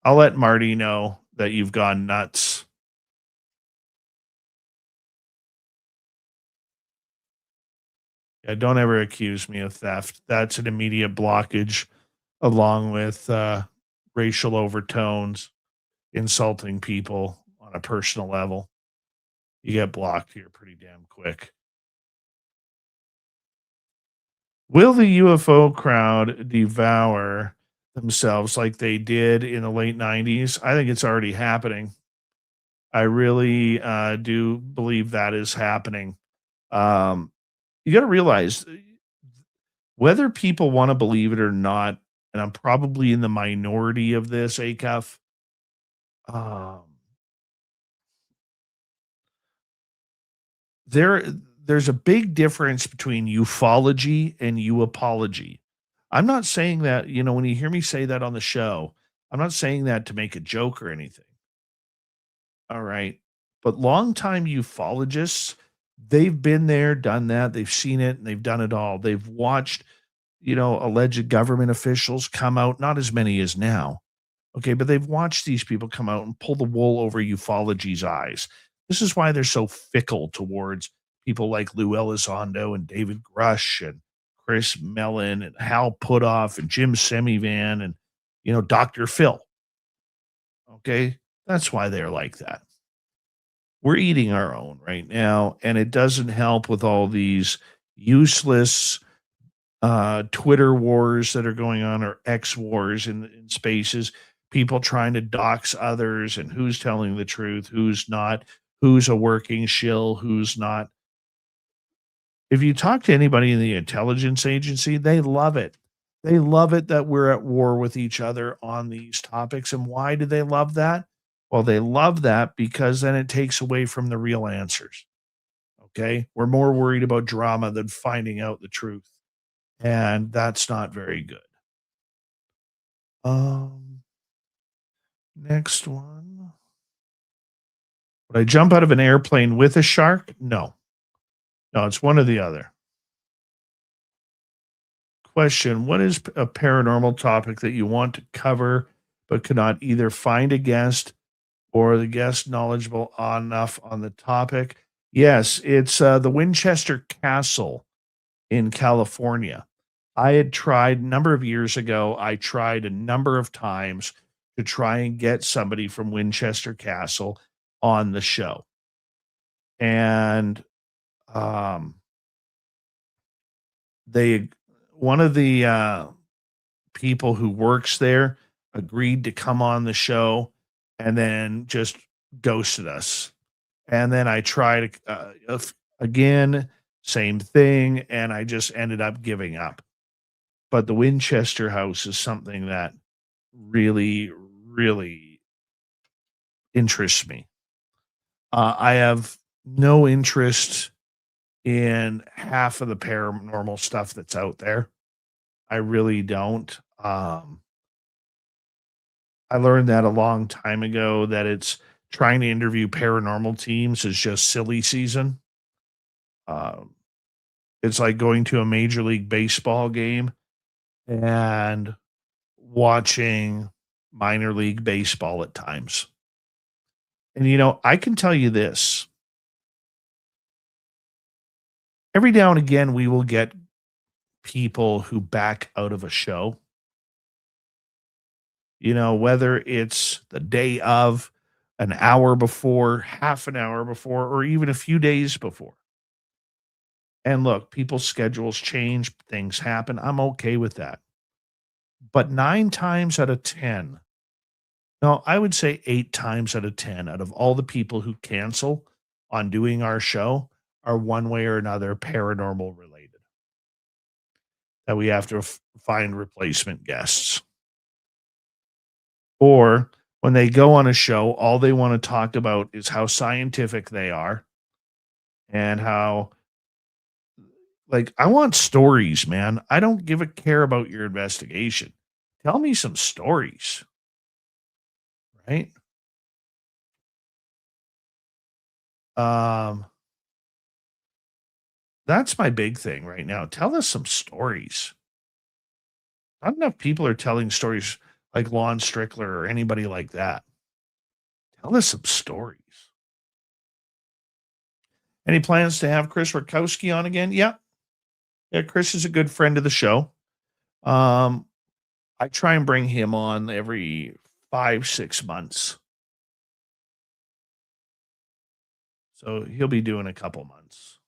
I'll let Marty know that you've gone nuts. Yeah, don't ever accuse me of theft. That's an immediate blockage, along with racial overtones, insulting people on a personal level. You get blocked here pretty damn quick. Will the UFO crowd devour themselves like they did in the late 90s? I think it's already happening. I really do believe that is happening. You got to realize whether people want to believe it or not, and I'm probably in the minority of this, ACUF. There's a big difference between ufology and uapology. I'm not saying that, when you hear me say that on the show, I'm not saying that to make a joke or anything. All right. But longtime ufologists, they've been there, done that. They've seen it and they've done it all. They've watched, alleged government officials come out, not as many as now. Okay. But they've watched these people come out and pull the wool over ufology's eyes. This is why they're so fickle towards people like Lou Elizondo and David Grush and Chris Mellon and Hal Puthoff and Jim Semivan and, Dr. Phil. Okay. That's why they're like that. We're eating our own right now, and it doesn't help with all these useless Twitter wars that are going on, or X wars in spaces, people trying to dox others and who's telling the truth, who's not, who's a working shill, who's not. If you talk to anybody in the intelligence agency, they love it. They love it that we're at war with each other on these topics. And why do they love that? Well, they love that because then it takes away from the real answers. Okay. We're more worried about drama than finding out the truth. And that's not very good. Next one. Would I jump out of an airplane with a shark? No. No, it's one or the other. Question: what is a paranormal topic that you want to cover but cannot either find a guest or the guest knowledgeable enough on the topic? Yes, it's the Winchester Castle in California. I had tried a number of years ago. I tried a number of times to try and get somebody from Winchester Castle on the show. And one of the people who works there agreed to come on the show and then just ghosted us. And then I tried again same thing, and I just ended up giving up. But the Winchester House is something that really, really interests me. I have no interest in half of the paranormal stuff that's out there. I really don't. I learned that a long time ago that it's trying to interview paranormal teams is just silly season. Um, it's like going to a Major League Baseball game and watching minor league baseball at times. And, I can tell you this every now and again, we will get people who back out of a show, whether it's the day of, an hour before, half an hour before, or even a few days before. And look, people's schedules change, things happen. I'm okay with that. But 9 times out of 10, no, I would say 8 times out of 10, out of all the people who cancel on doing our show are one way or another paranormal related. That we have to find replacement guests. Or when they go on a show, all they want to talk about is how scientific they are and how, like, I want stories, man. I don't give a care about your investigation. Tell me some stories, right? That's my big thing right now. Tell us some stories. Not enough people are telling stories like Lon Strickler or anybody like that. Tell us some stories. Any plans to have Chris Rakowski on again? Yeah. Yeah, Chris is a good friend of the show. I try and bring him on every 5-6 months. So he'll be doing a couple months.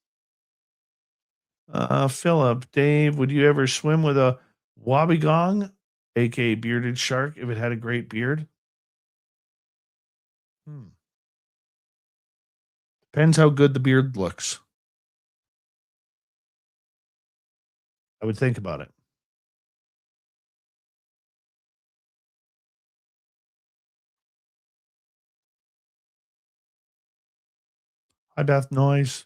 Philip, Dave, would you ever swim with a wobbegong, aka bearded shark, if it had a great beard? Depends how good the beard looks. I would think about it. Hi, Beth Noise.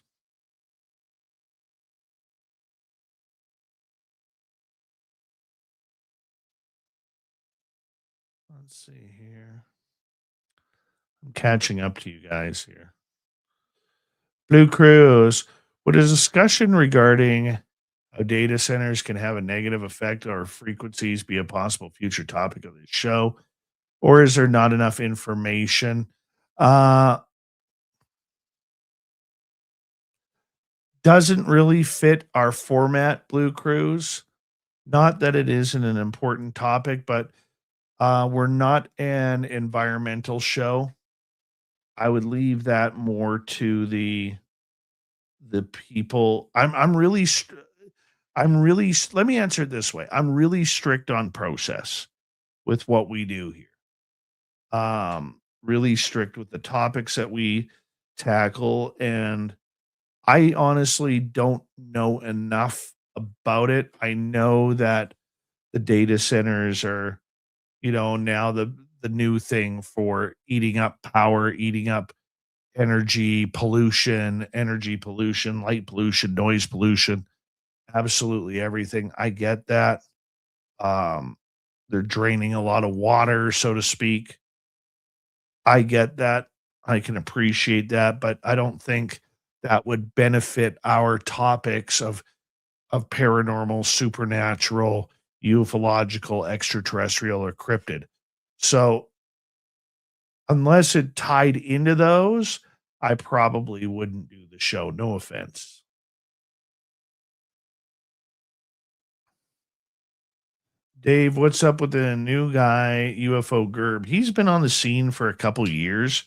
Let's see here. I'm catching up to you guys here. Blue Cruise. Would a discussion regarding how data centers can have a negative effect on frequencies be a possible future topic of the show? Or is there not enough information? Doesn't really fit our format, Blue Cruise. Not that it isn't an important topic, but we're not an environmental show. I would leave that more to the people. I'm really let me answer it this way. I'm really strict on process with what we do here. Really strict with the topics that we tackle, and I honestly don't know enough about it. I know that the data centers are, now the new thing for eating up power, eating up energy pollution, light pollution, noise pollution, absolutely everything. I get that. They're draining a lot of water, so to speak. I get that. I can appreciate that, but I don't think that would benefit our topics of paranormal, supernatural, ufological, extraterrestrial, or cryptid. So unless it tied into those, I probably wouldn't do the show. No offense. Dave, what's up with the new guy, UFO Gerb? He's been on the scene for a couple years.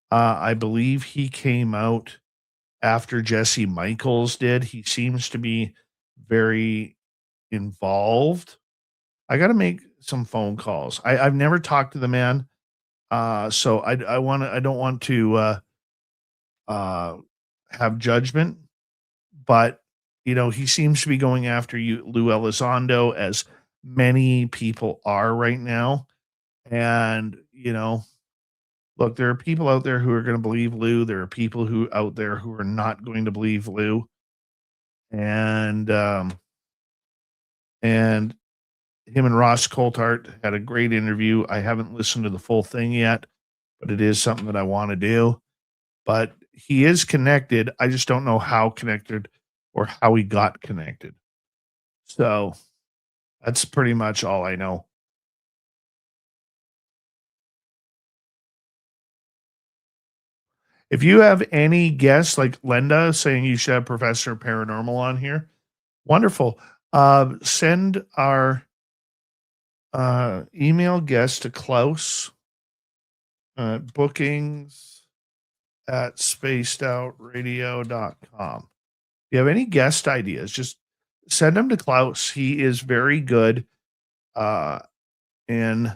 I believe he came out after Jesse Michaels did. He seems to be very involved. I got to make some phone calls. I've never talked to the man. So I don't want to have judgment, but he seems to be going after you, Lou Elizondo, as many people are right now. And look, there are people out there who are going to believe Lou. There are people who out there who are not going to believe Lou. And him and Ross Coulthart had a great interview. I haven't listened to the full thing yet, but it is something that I want to do. But he is connected. I just don't know how connected or how he got connected. So that's pretty much all I know. If you have any guests like Lenda saying you should have Professor Paranormal on here, wonderful. Send our email guest to Klaus bookings at spacedoutradio.com. If you have any guest ideas, just send them to Klaus. He is very good in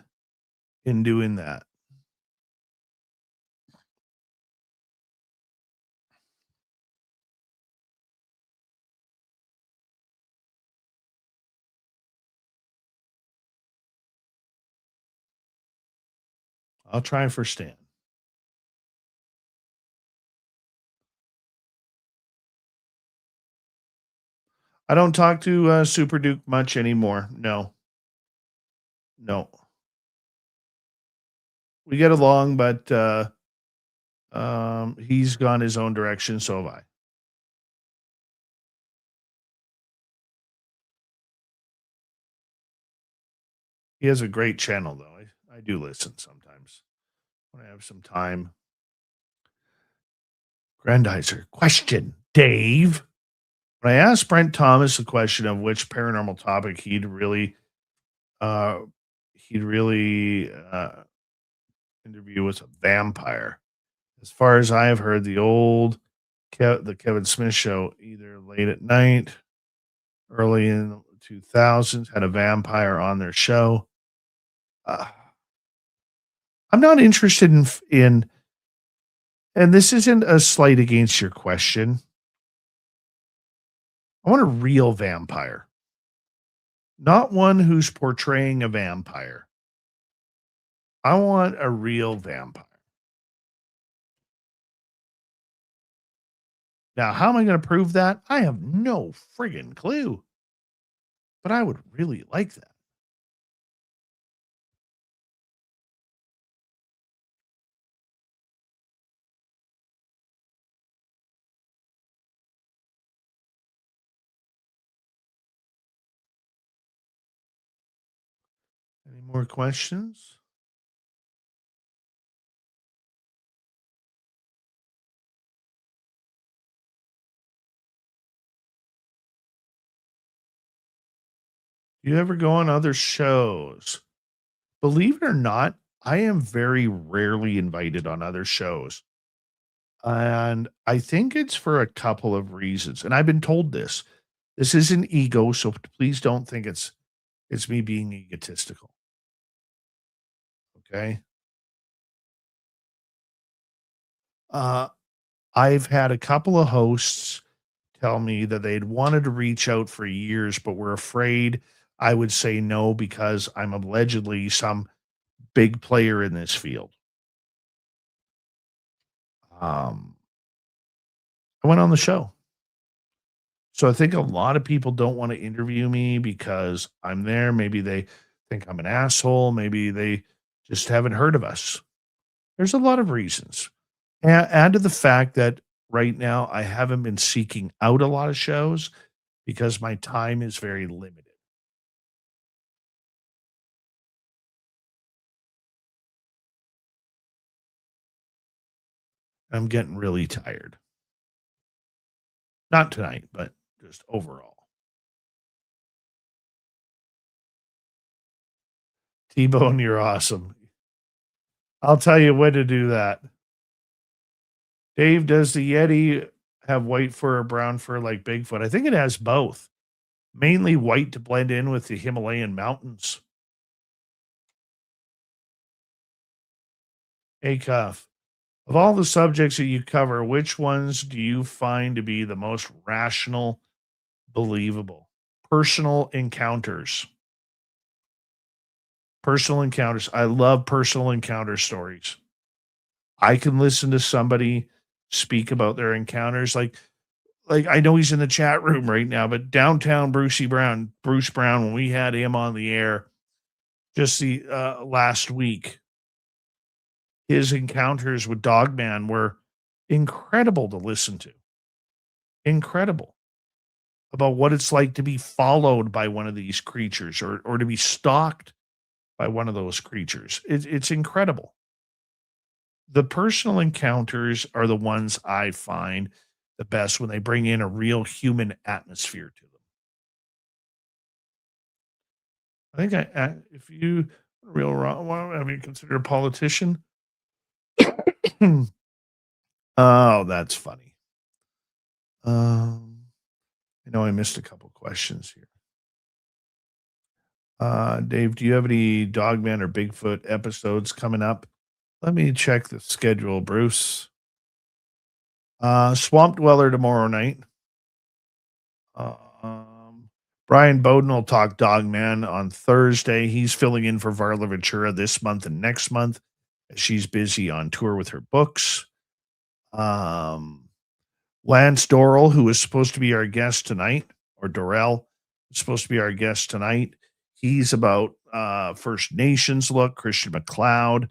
doing that. I'll try for Stan. I don't talk to Super Duke much anymore. No. We get along, but he's gone his own direction, so have I. He has a great channel, though. I do listen sometimes when I have some time. Grandizer, question, Dave. When I asked Brent Thomas the question of which paranormal topic he'd really interview was a vampire. As far as I have heard, the old the Kevin Smith show, either late at night, early in the 2000s, had a vampire on their show. I'm not interested in, and this isn't a slight against your question. I want a real vampire, not one who's portraying a vampire. I want a real vampire. Now, how am I going to prove that? I have no friggin' clue. But I would really like that. Any more questions? Do you ever go on other shows? Believe it or not, I am very rarely invited on other shows. And I think it's for a couple of reasons. And I've been told this. This isn't ego, so please don't think it's me being egotistical. Okay? I've had a couple of hosts tell me that they'd wanted to reach out for years, but were afraid I would say no because I'm allegedly some big player in this field. I went on the show. So I think a lot of people don't want to interview me because I'm there. Maybe they think I'm an asshole. Maybe they just haven't heard of us. There's a lot of reasons. Add to the fact that right now I haven't been seeking out a lot of shows because my time is very limited. I'm getting really tired. Not tonight, but just overall. T-Bone, you're awesome. I'll tell you when to do that. Dave, does the Yeti have white fur or brown fur like Bigfoot? I think it has both. Mainly white to blend in with the Himalayan mountains. Hey, Cuff. Of all the subjects that you cover, which ones do you find to be the most rational, believable? Personal encounters. Personal encounters. I love personal encounter stories. I can listen to somebody speak about their encounters. Like I know he's in the chat room right now, but downtown Bruce Brown, when we had him on the air just the last week, his encounters with Dogman were incredible to listen to. Incredible about what it's like to be followed by one of these creatures or to be stalked by one of those creatures. It's incredible. The personal encounters are the ones I find the best when they bring in a real human atmosphere to them. I think if you real wrong, have you considered a politician? Oh, that's funny. I know I missed a couple questions here. Dave, do you have any Dogman or Bigfoot episodes coming up? Let me check the schedule, Bruce. Swamp Dweller tomorrow night. Brian Bowden will talk Dogman on Thursday. He's filling in for Varla Ventura this month and next month. She's busy on tour with her books. Lance Dorrel, who is supposed to be our guest tonight, or Dorrel, is supposed to be our guest tonight. He's about First Nations look, Christian McLeod.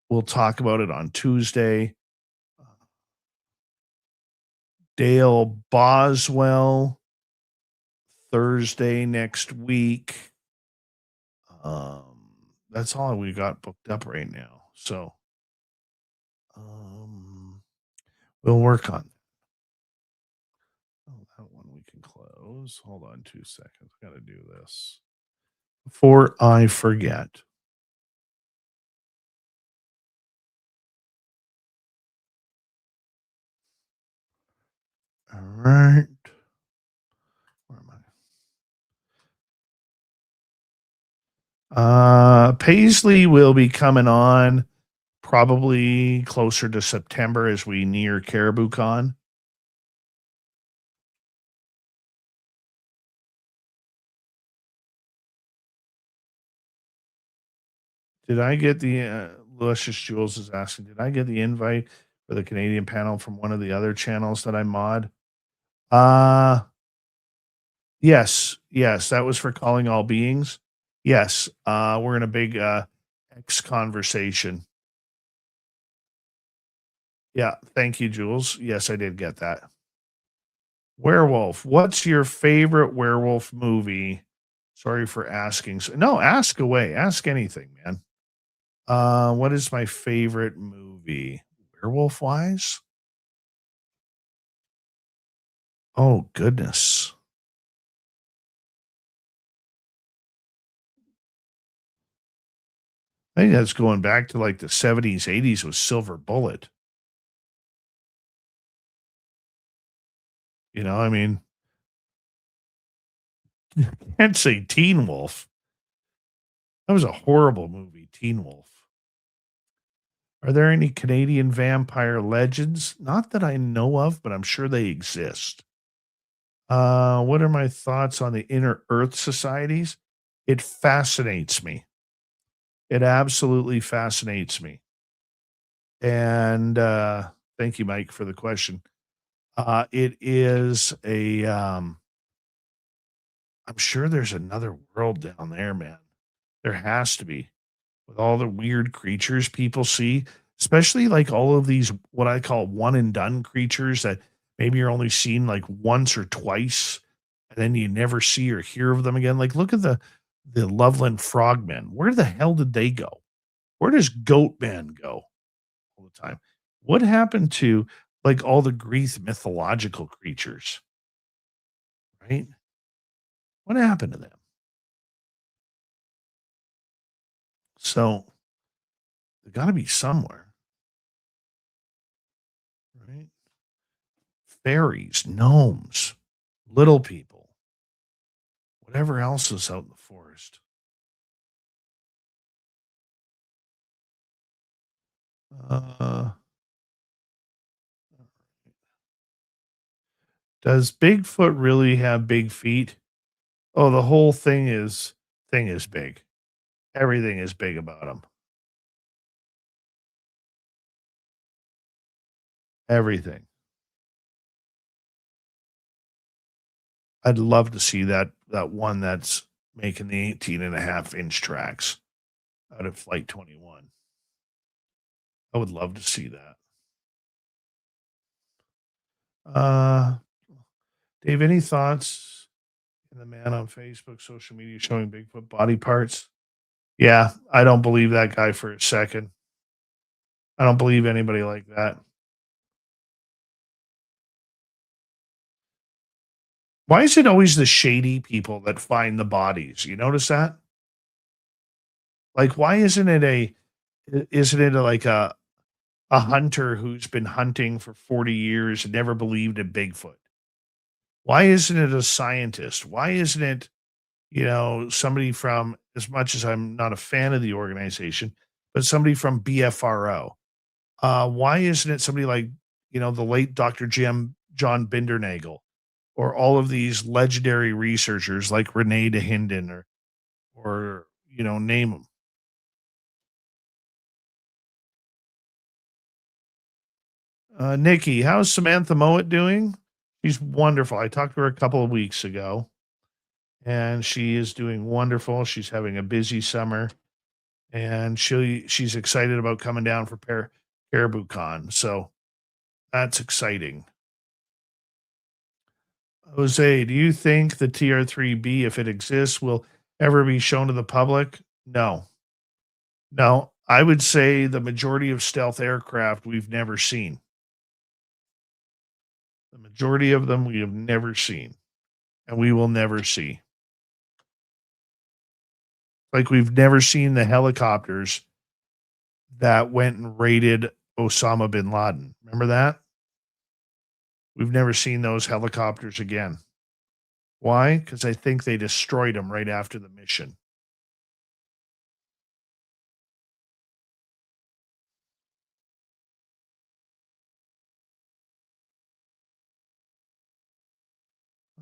We'll talk about it on Tuesday. Dale Boswell, Thursday next week. That's all we got booked up right now. So we'll work on that. Oh, that one we can close. Hold on 2 seconds. I got to do this before I forget. All right. Where am I? Paisley will be coming on probably closer to September as we near Caribou Con. Did I get the Luscious Jules is asking, did I get the invite for the Canadian panel from one of the other channels that I mod? Yes, that was for Calling All Beings. Yes, we're in a big X conversation. Yeah, thank you, Jules. Yes, I did get that. Werewolf. What's your favorite werewolf movie? Sorry for asking. No, ask away. Ask anything, man. What is my favorite movie? Werewolf wise? Oh, goodness. I think that's going back to like the 70s, 80s with Silver Bullet. You know, I mean, can't say Teen Wolf. That was a horrible movie, Teen Wolf. Are there any Canadian vampire legends? Not that I know of, but I'm sure they exist. What are my thoughts on the Inner Earth societies? It fascinates me. It absolutely fascinates me. And thank you, Mike, for the question. It is I'm sure there's another world down there, man. There has to be, with all the weird creatures people see, especially like all of these, what I call one and done creatures that maybe you're only seen like once or twice, and then you never see or hear of them again. Like, look at the Loveland frogmen. Where the hell did they go? Where does Goatman go all the time? What happened to like all the Greek mythological creatures? Right? What happened to them? So they got to be somewhere, right? Fairies, gnomes, little people, whatever else is out in the forest. Does Bigfoot really have big feet? Oh, the whole thing is big. Everything is big about him. Everything. I'd love to see that one that's making the 18.5-inch tracks out of Flight 21. I would love to see that. Dave, any thoughts in the man on Facebook, social media showing Bigfoot body parts? Yeah, I don't believe that guy for a second. I don't believe anybody like that. Why is it always the shady people that find the bodies? You notice that? Like, why isn't it like a hunter who's been hunting for 40 years and never believed in Bigfoot? Why isn't it a scientist? Why isn't it, somebody from, as much as I'm not a fan of the organization, but somebody from BFRO? Why isn't it somebody like, the late Dr. John Bindernagel, or all of these legendary researchers like Renee DeHinden, or name them? Nikki, how's Samantha Mowat doing? She's wonderful. I talked to her a couple of weeks ago, and she is doing wonderful. She's having a busy summer, and she's excited about coming down for Caribou Con. So that's exciting. Jose, do you think the TR-3B, if it exists, will ever be shown to the public? No. No, I would say the majority of stealth aircraft we've never seen. The majority of them we have never seen, and we will never see. Like, we've never seen the helicopters that went and raided Osama bin Laden. Remember that? We've never seen those helicopters again. Why? Because I think they destroyed them right after the mission.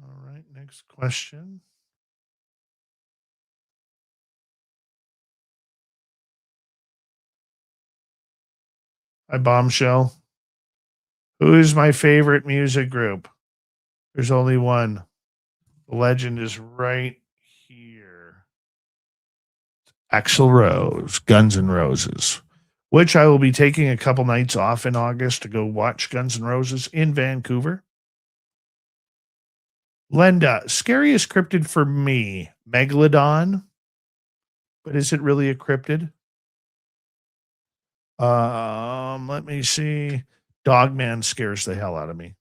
All right, next question. Hi, Bombshell. Who is my favorite music group? There's only one. The legend is right here. Axl Rose, Guns N' Roses, which I will be taking a couple nights off in August to go watch Guns N' Roses in Vancouver. Linda, scariest cryptid for me, Megalodon. But is it really a cryptid? Let me see. Dogman scares the hell out of me.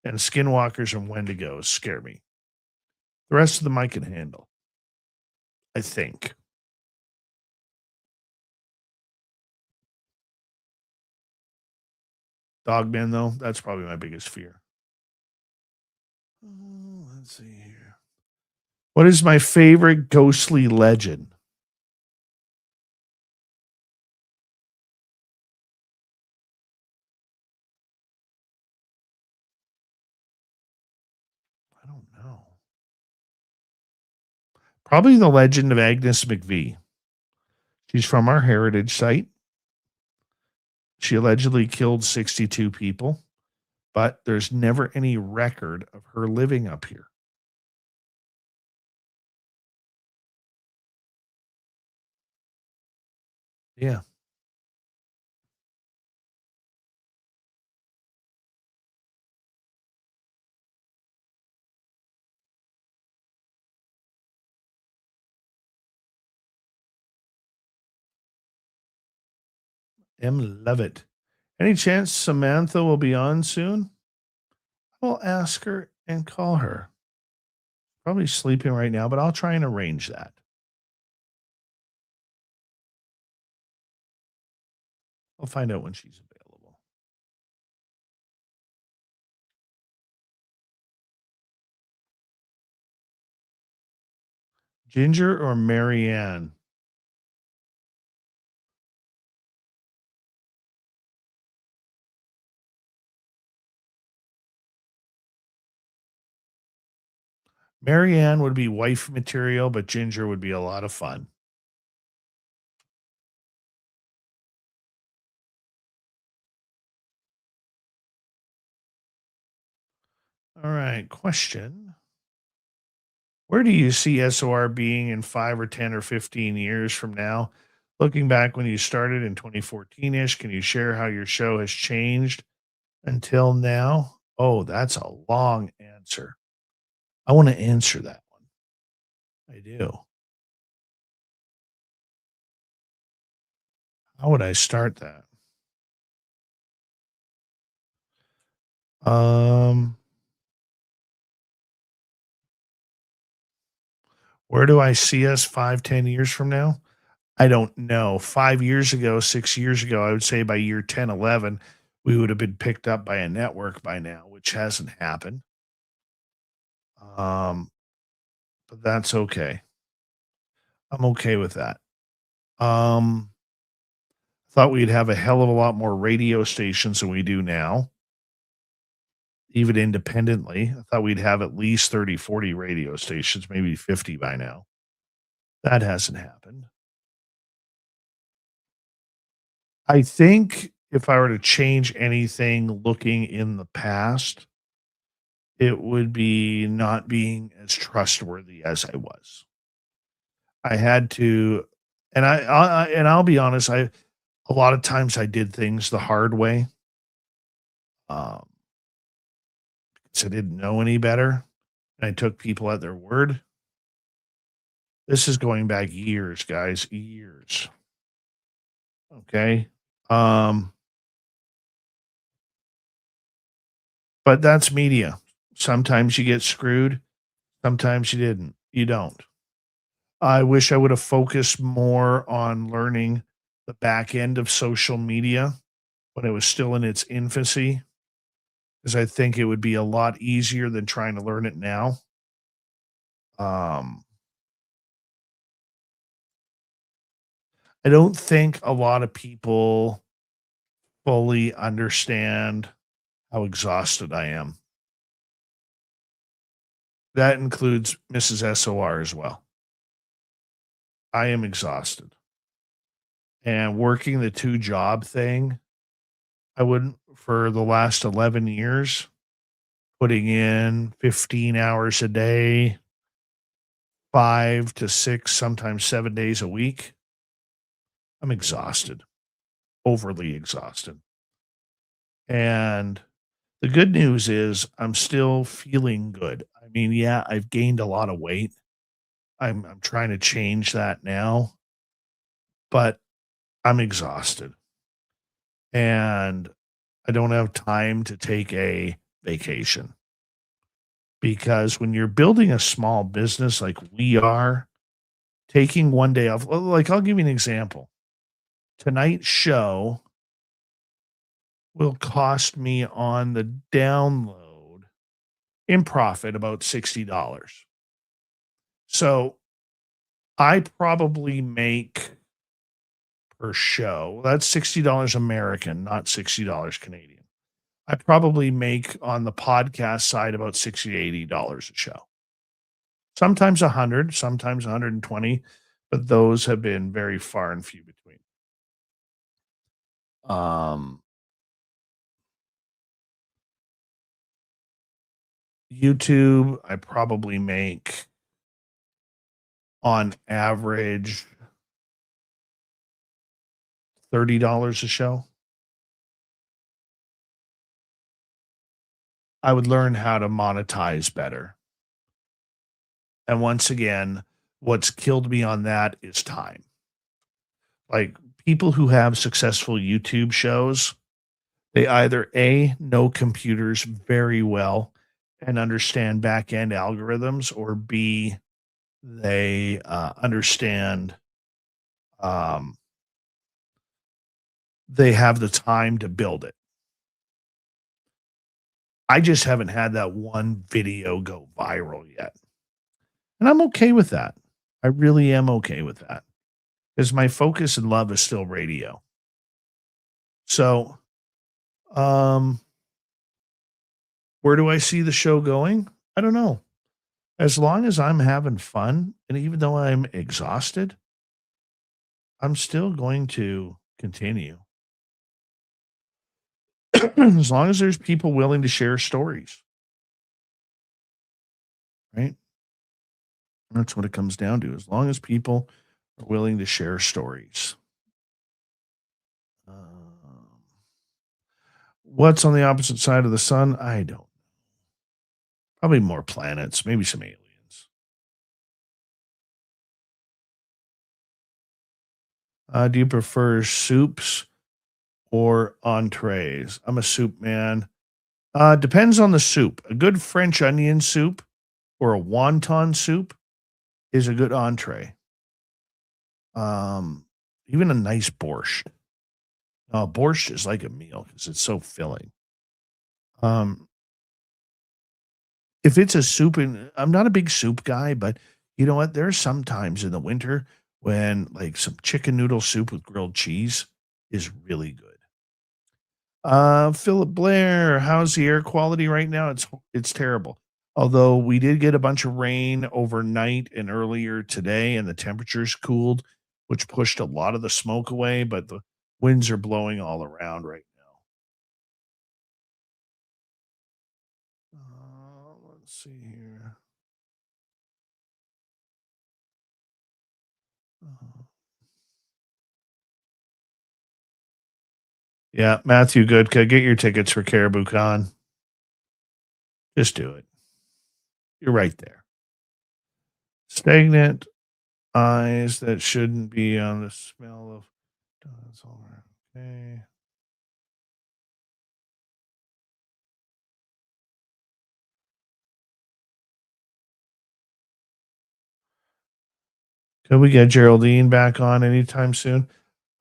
And skinwalkers and wendigos scare me. The rest of them I can handle, I think. Dogman, though, that's probably my biggest fear. Let's see here. What is my favorite ghostly legend? I don't know. Probably the legend of Agnes McVie. She's from our heritage site. She allegedly killed 62 people, but there's never any record of her living up here. Yeah. Love it. Any chance Samantha will be on soon? I'll ask her and call her. Probably sleeping right now, but I'll try and arrange that. I'll find out when she's available. Ginger or Marianne? Marianne would be wife material, but Ginger would be a lot of fun. All right, question. Where do you see SOR being in 5 or 10 or 15 years from now? Looking back when you started in 2014 ish, can you share how your show has changed until now? Oh, that's a long answer. I want to answer that one. I do. How would I start that? Where do I see us 5, 10 years from now? I don't know. 5 years ago, 6 years ago, I would say by year 10, 11, we would have been picked up by a network by now, which hasn't happened. Um, but that's okay. I'm okay with that. Thought we'd have a hell of a lot more radio stations than we do now, even independently. I thought we'd have at least 30, 40 radio stations, maybe 50 by now. That hasn't happened. I think if I were to change anything looking in the past, it would be not being as trustworthy as I was. I had to, and I'll be honest, a lot of times I did things the hard way. Um, because I didn't know any better, and I took people at their word. This is going back years, guys, years. Okay. Um, but that's media. Sometimes you get screwed, sometimes you didn't. You don't. I wish I would have focused more on learning the back end of social media when it was still in its infancy, because I think it would be a lot easier than trying to learn it now. Um, I don't think a lot of people fully understand how exhausted I am. That includes Mrs. SOR as well. I am exhausted. And working the two job thing, I wouldn't for the last 11 years, putting in 15 hours a day, 5 to 6, sometimes 7 days a week. I'm exhausted, overly exhausted. And the good news is I'm still feeling good. I mean, yeah, I've gained a lot of weight. I'm trying to change that now, but I'm exhausted. And I don't have time to take a vacation, because when you're building a small business like we are, taking one day off, like I'll give you an example. Tonight's show will cost me on the download in profit about $60. So I probably make per show, that's $60 American, not $60 Canadian. I probably make on the podcast side about $60 to $80 a show. Sometimes 100, sometimes 120, but those have been very far and few between. Um, YouTube, I probably make on average $30 a show. I would learn how to monetize better. And once again, what's killed me on that is time. Like people who have successful YouTube shows, they either A, know computers very well and understand back end algorithms, or B, they understand, um, they have the time to build it. I just haven't had that one video go viral yet. And I'm okay with that. I really am okay with that, because my focus and love is still radio. So, um, where do I see the show going? I don't know. As long as I'm having fun, and even though I'm exhausted, I'm still going to continue. As long as there's people willing to share stories, right? That's what it comes down to. As long as people are willing to share stories. What's on the opposite side of the sun? I don't. Probably more planets, maybe some aliens. Do you prefer soups or entrees? I'm a soup man. Depends on the soup. A good French onion soup or a wonton soup is a good entree. Um, Even a nice borscht. Borscht is like a meal because it's so filling. Um, if it's a soup, and I'm not a big soup guy, but you know what? There's sometimes in the winter when like some chicken noodle soup with grilled cheese is really good. Philip Blair, how's the air quality right now? It's terrible. Although we did get a bunch of rain overnight and earlier today, and the temperatures cooled, which pushed a lot of the smoke away, but the winds are blowing all around right now. Let's see here. Uh, yeah, Matthew Goodka, get your tickets for Caribou Con. Just do it. You're right there. Stagnant eyes that shouldn't be on the smell of. That's all right. Okay. Could we get Geraldine back on anytime soon?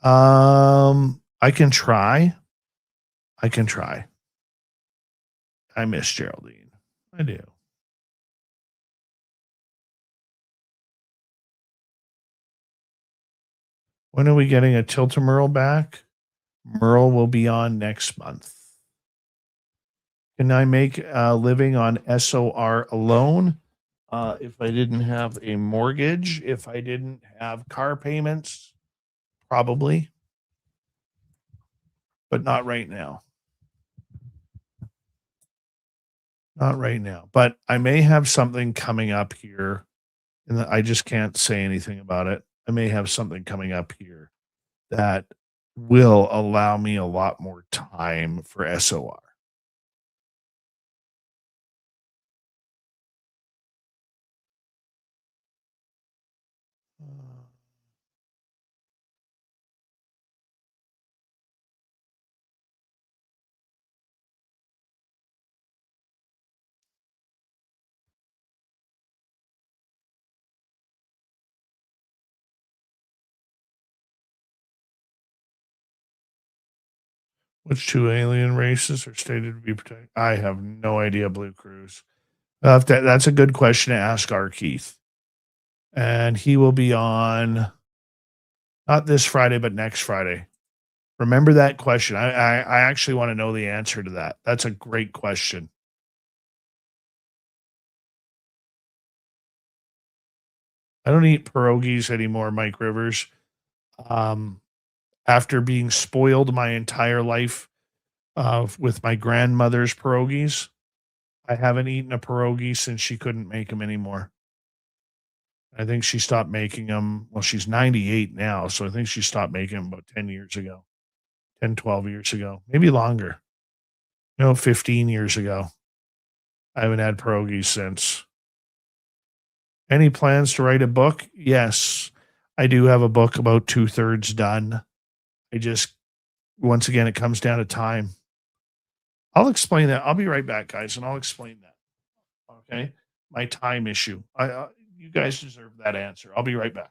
I can try. I can try. I miss Geraldine. I do. When are we getting a Tilt Merle back? Merle will be on next month. Can I make a living on SOR alone? If I didn't have a mortgage, if I didn't have car payments, probably, but not right now. Not right now. But I may have something coming up here, and I just can't say anything about it. I may have something coming up here that will allow me a lot more time for SOR. Which two alien races are stated to be protected? I have no idea, Blue Cruise. That's a good question to ask our Keith. And he will be on not this Friday, but next Friday. Remember that question. I actually want to know the answer to that. That's a great question. I don't eat pierogies anymore, Mike Rivers. Um, After being spoiled my entire life with my grandmother's pierogies, I haven't eaten a pierogi since she couldn't make them anymore. I think she stopped making them. Well, she's 98 now, so I think she stopped making them about 10 years ago, 10, 12 years ago, maybe longer. No, 15 years ago. I haven't had pierogies since. Any plans to write a book? Yes, I do have a book about two-thirds done. I just, once again, it comes down to time. I'll explain that. I'll be right back, guys, and I'll explain that. Okay, my time issue. You guys deserve that answer. I'll be right back.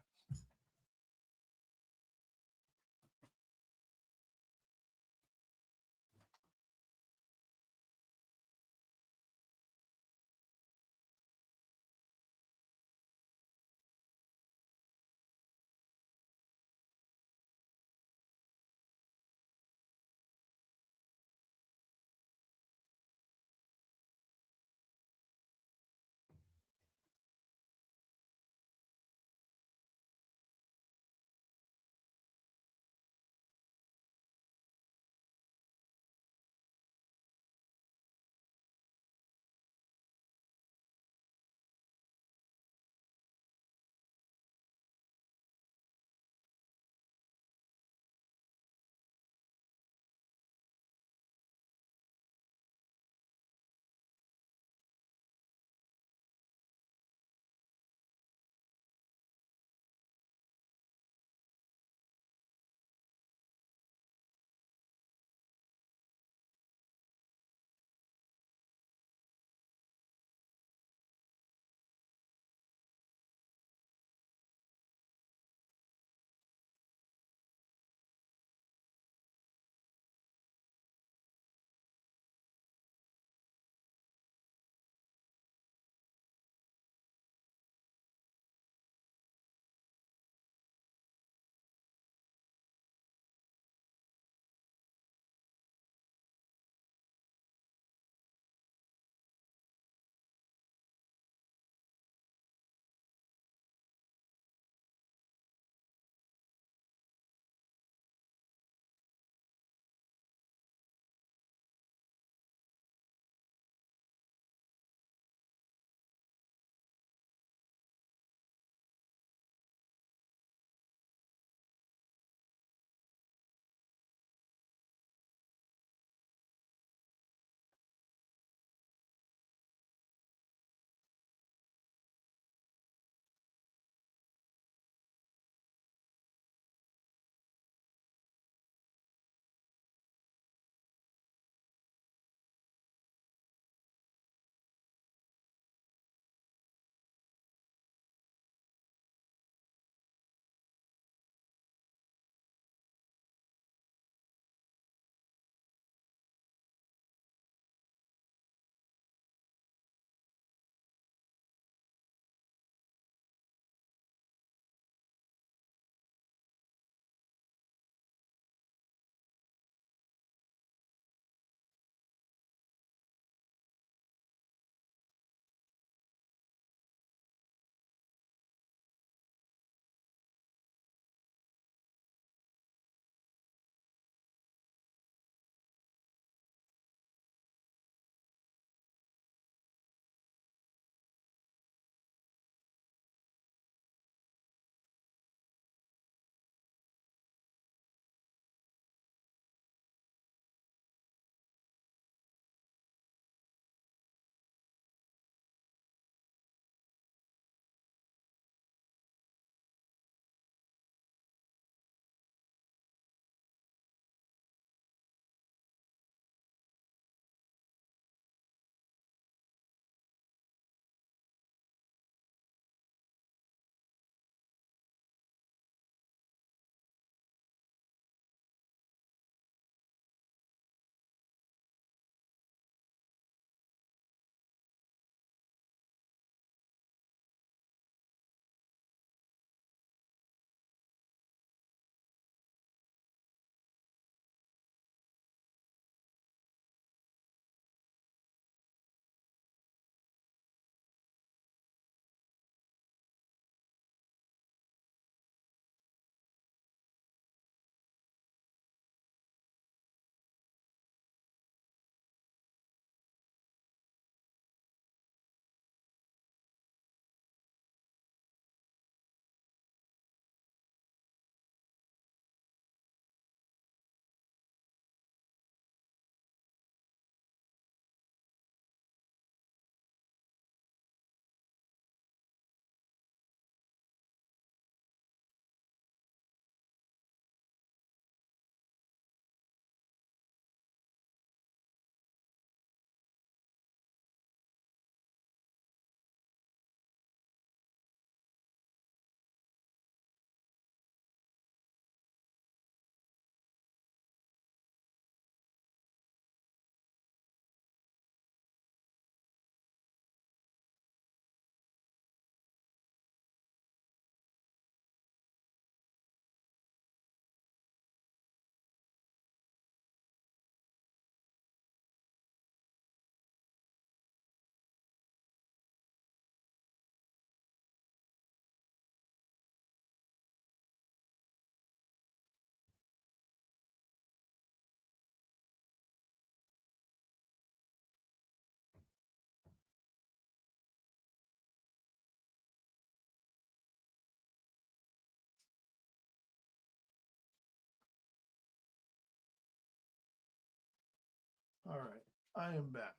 All right, I am back.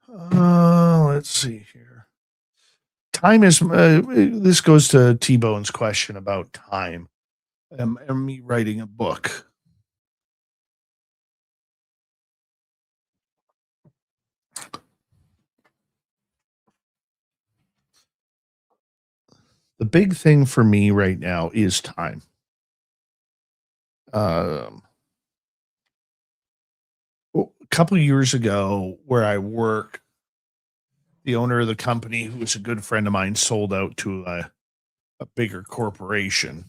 Let's see here. Time is this goes to T-Bone's question about time and me writing a book. The big thing for me right now is time. Um, a couple of years ago, where I work, the owner of the company, who was a good friend of mine, sold out to a bigger corporation,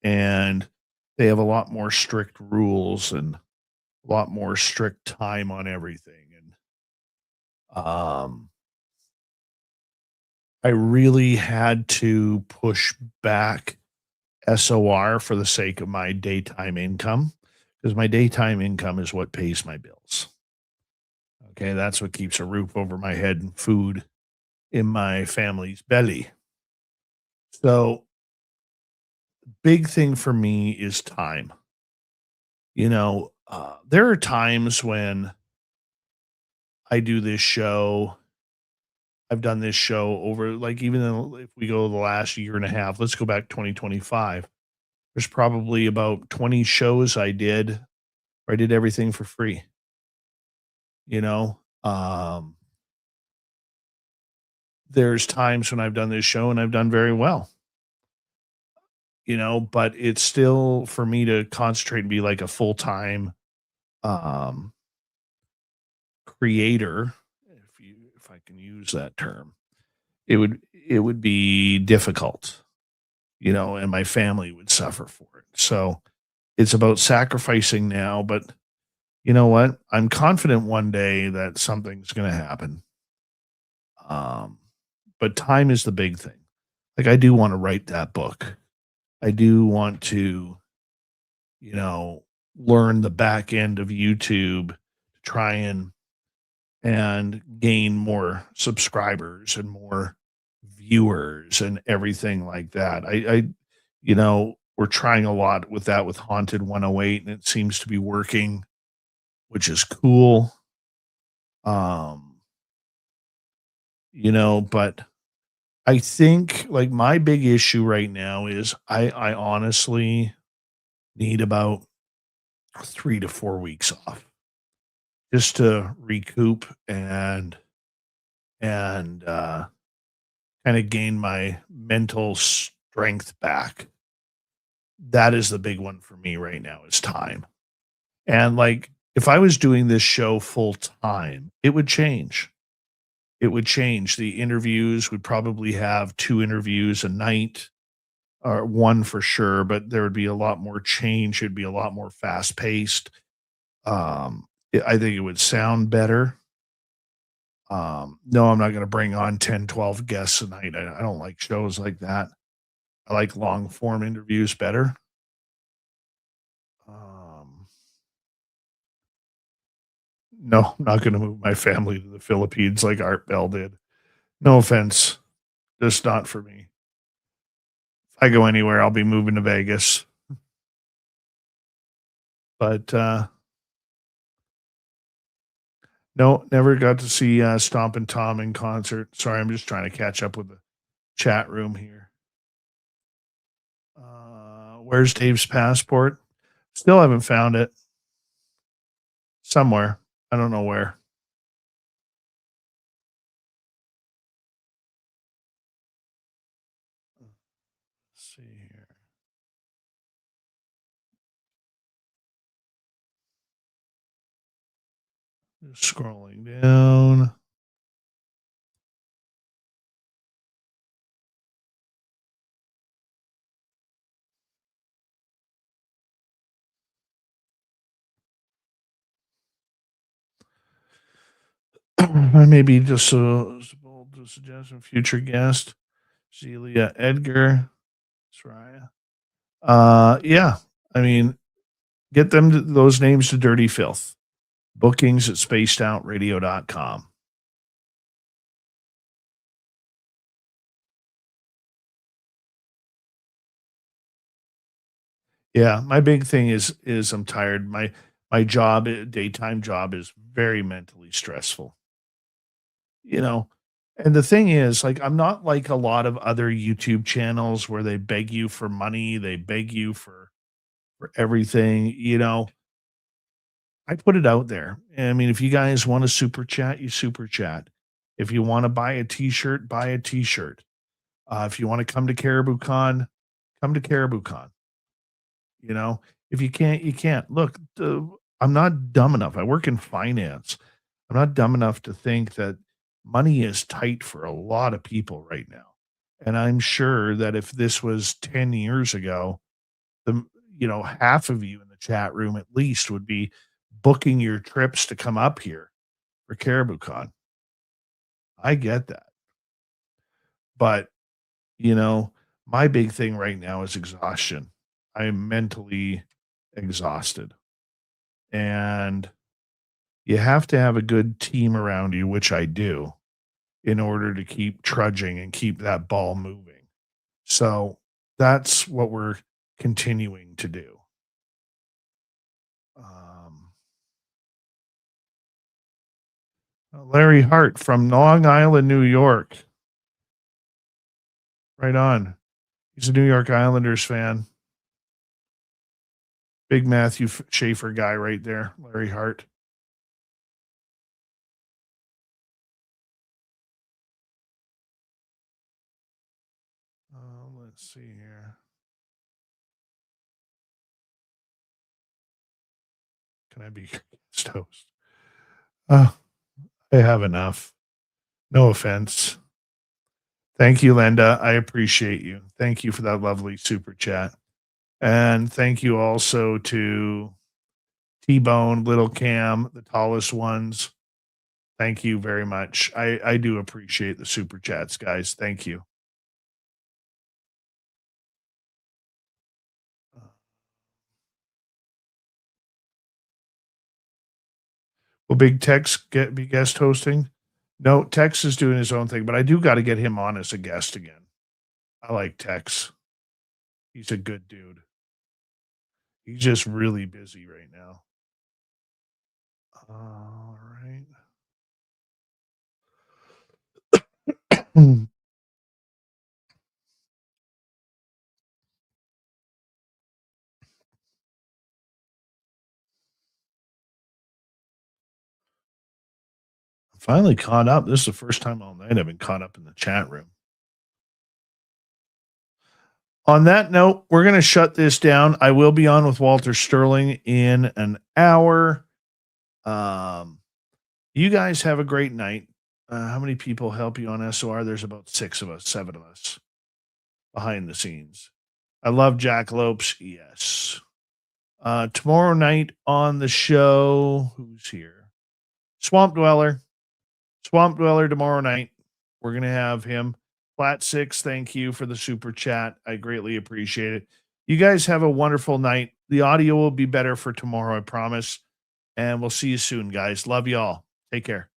and they have a lot more strict rules and a lot more strict time on everything. And I really had to push back SOR for the sake of my daytime income, because my daytime income is what pays my bills. Okay, that's what keeps a roof over my head and food in my family's belly. So, big thing for me is time. There are times when I do this show. I've done this show over, like, even though if we go the last year and a half, let's go back 2025. There's probably about 20 shows I did where I did everything for free. You know, um, there's times when I've done this show and I've done very well, but it's still for me to concentrate and be like a full time um, creator, if I can use that term, it would be difficult, and my family would suffer for it. So it's about sacrificing now, but you know what? I'm confident one day that something's going to happen. Um, but time is the big thing. Like, I do want to write that book. I do want to, you know, learn the back end of YouTube to try and gain more subscribers and more viewers and everything like that. We're trying a lot with that with Haunted 108, and it seems to be working, which is cool. Um, but I think like my big issue right now is I honestly need about 3 to 4 weeks off just to recoup and kind of gain my mental strength back. That is the big one for me right now is time. And like if I was doing this show full time, it would change. It would change. The interviews would probably have 2 interviews a night or one for sure, but there would be a lot more change. It'd be a lot more fast paced. I think it would sound better. No, I'm not going to bring on 10, 12 guests a night. I don't like shows like that. I like long form interviews better. Um, no, I'm not going to move my family to the Philippines like Art Bell did. No offense, just not for me. If I go anywhere, I'll be moving to Vegas. But no, never got to see Stompin' Tom in concert. Sorry, I'm just trying to catch up with the chat room here. Where's Dave's passport? Still haven't found it. Somewhere. I don't know where. Let's see here. Just scrolling down. I may be just so bold to suggest a future guest. Celia Edgar. Soraya. Yeah. I mean, get them those names to Dirty Filth. Bookings at spacedoutradio.com. Yeah, my big thing is I'm tired. My job, daytime job, is very mentally stressful. You know, and the thing is, like, I'm not like a lot of other YouTube channels where they beg you for money, they beg you for everything. I put it out there. I mean, if you guys want to super chat, you super chat. If you want to buy a t-shirt, buy a t-shirt. If you want to come to Caribou Con, come to Caribou Con. If you can't, you can't. Look, I'm not dumb enough. I work in finance. I'm not dumb enough to think that money is tight for a lot of people right now. And I'm sure that if this was 10 years ago, half of you in the chat room at least would be booking your trips to come up here for Caribou Con. I get that. But, my big thing right now is exhaustion. I am mentally exhausted. And you have to have a good team around you, which I do, in order to keep trudging and keep that ball moving. So that's what we're continuing to do. Larry Hart from Long Island, New York. Right on. He's a New York Islanders fan. Big Matthew Schaefer guy right there, Larry Hart. Let's see here. Can I be guest host? I have enough. No offense. Thank you, Linda. I appreciate you. Thank you for that lovely super chat. And thank you also to T-Bone, Little Cam, the tallest ones. Thank you very much. I do appreciate the super chats, guys. Thank you. Will Big Tex be guest hosting? No, Tex is doing his own thing, but I do got to get him on as a guest again. I like Tex. He's a good dude. He's just really busy right now. All right. Finally caught up. This is the first time all night I've been caught up in the chat room. On that note, we're going to shut this down. I will be on with Walter Sterling in an hour. You guys have a great night. How many people help you on SOR? There's about 7 of us behind the scenes. I love Jack Lopes. Yes. Tomorrow night on the show, who's here? Swamp Dweller tomorrow night. We're going to have him. Flat 6, thank you for the super chat. I greatly appreciate it. You guys have a wonderful night. The audio will be better for tomorrow, I promise. And we'll see you soon, guys. Love you all. Take care.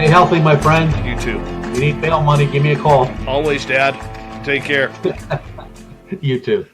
Stay healthy, my friend. You too. If you need bail money, give me a call. Always, Dad. Take care. You too.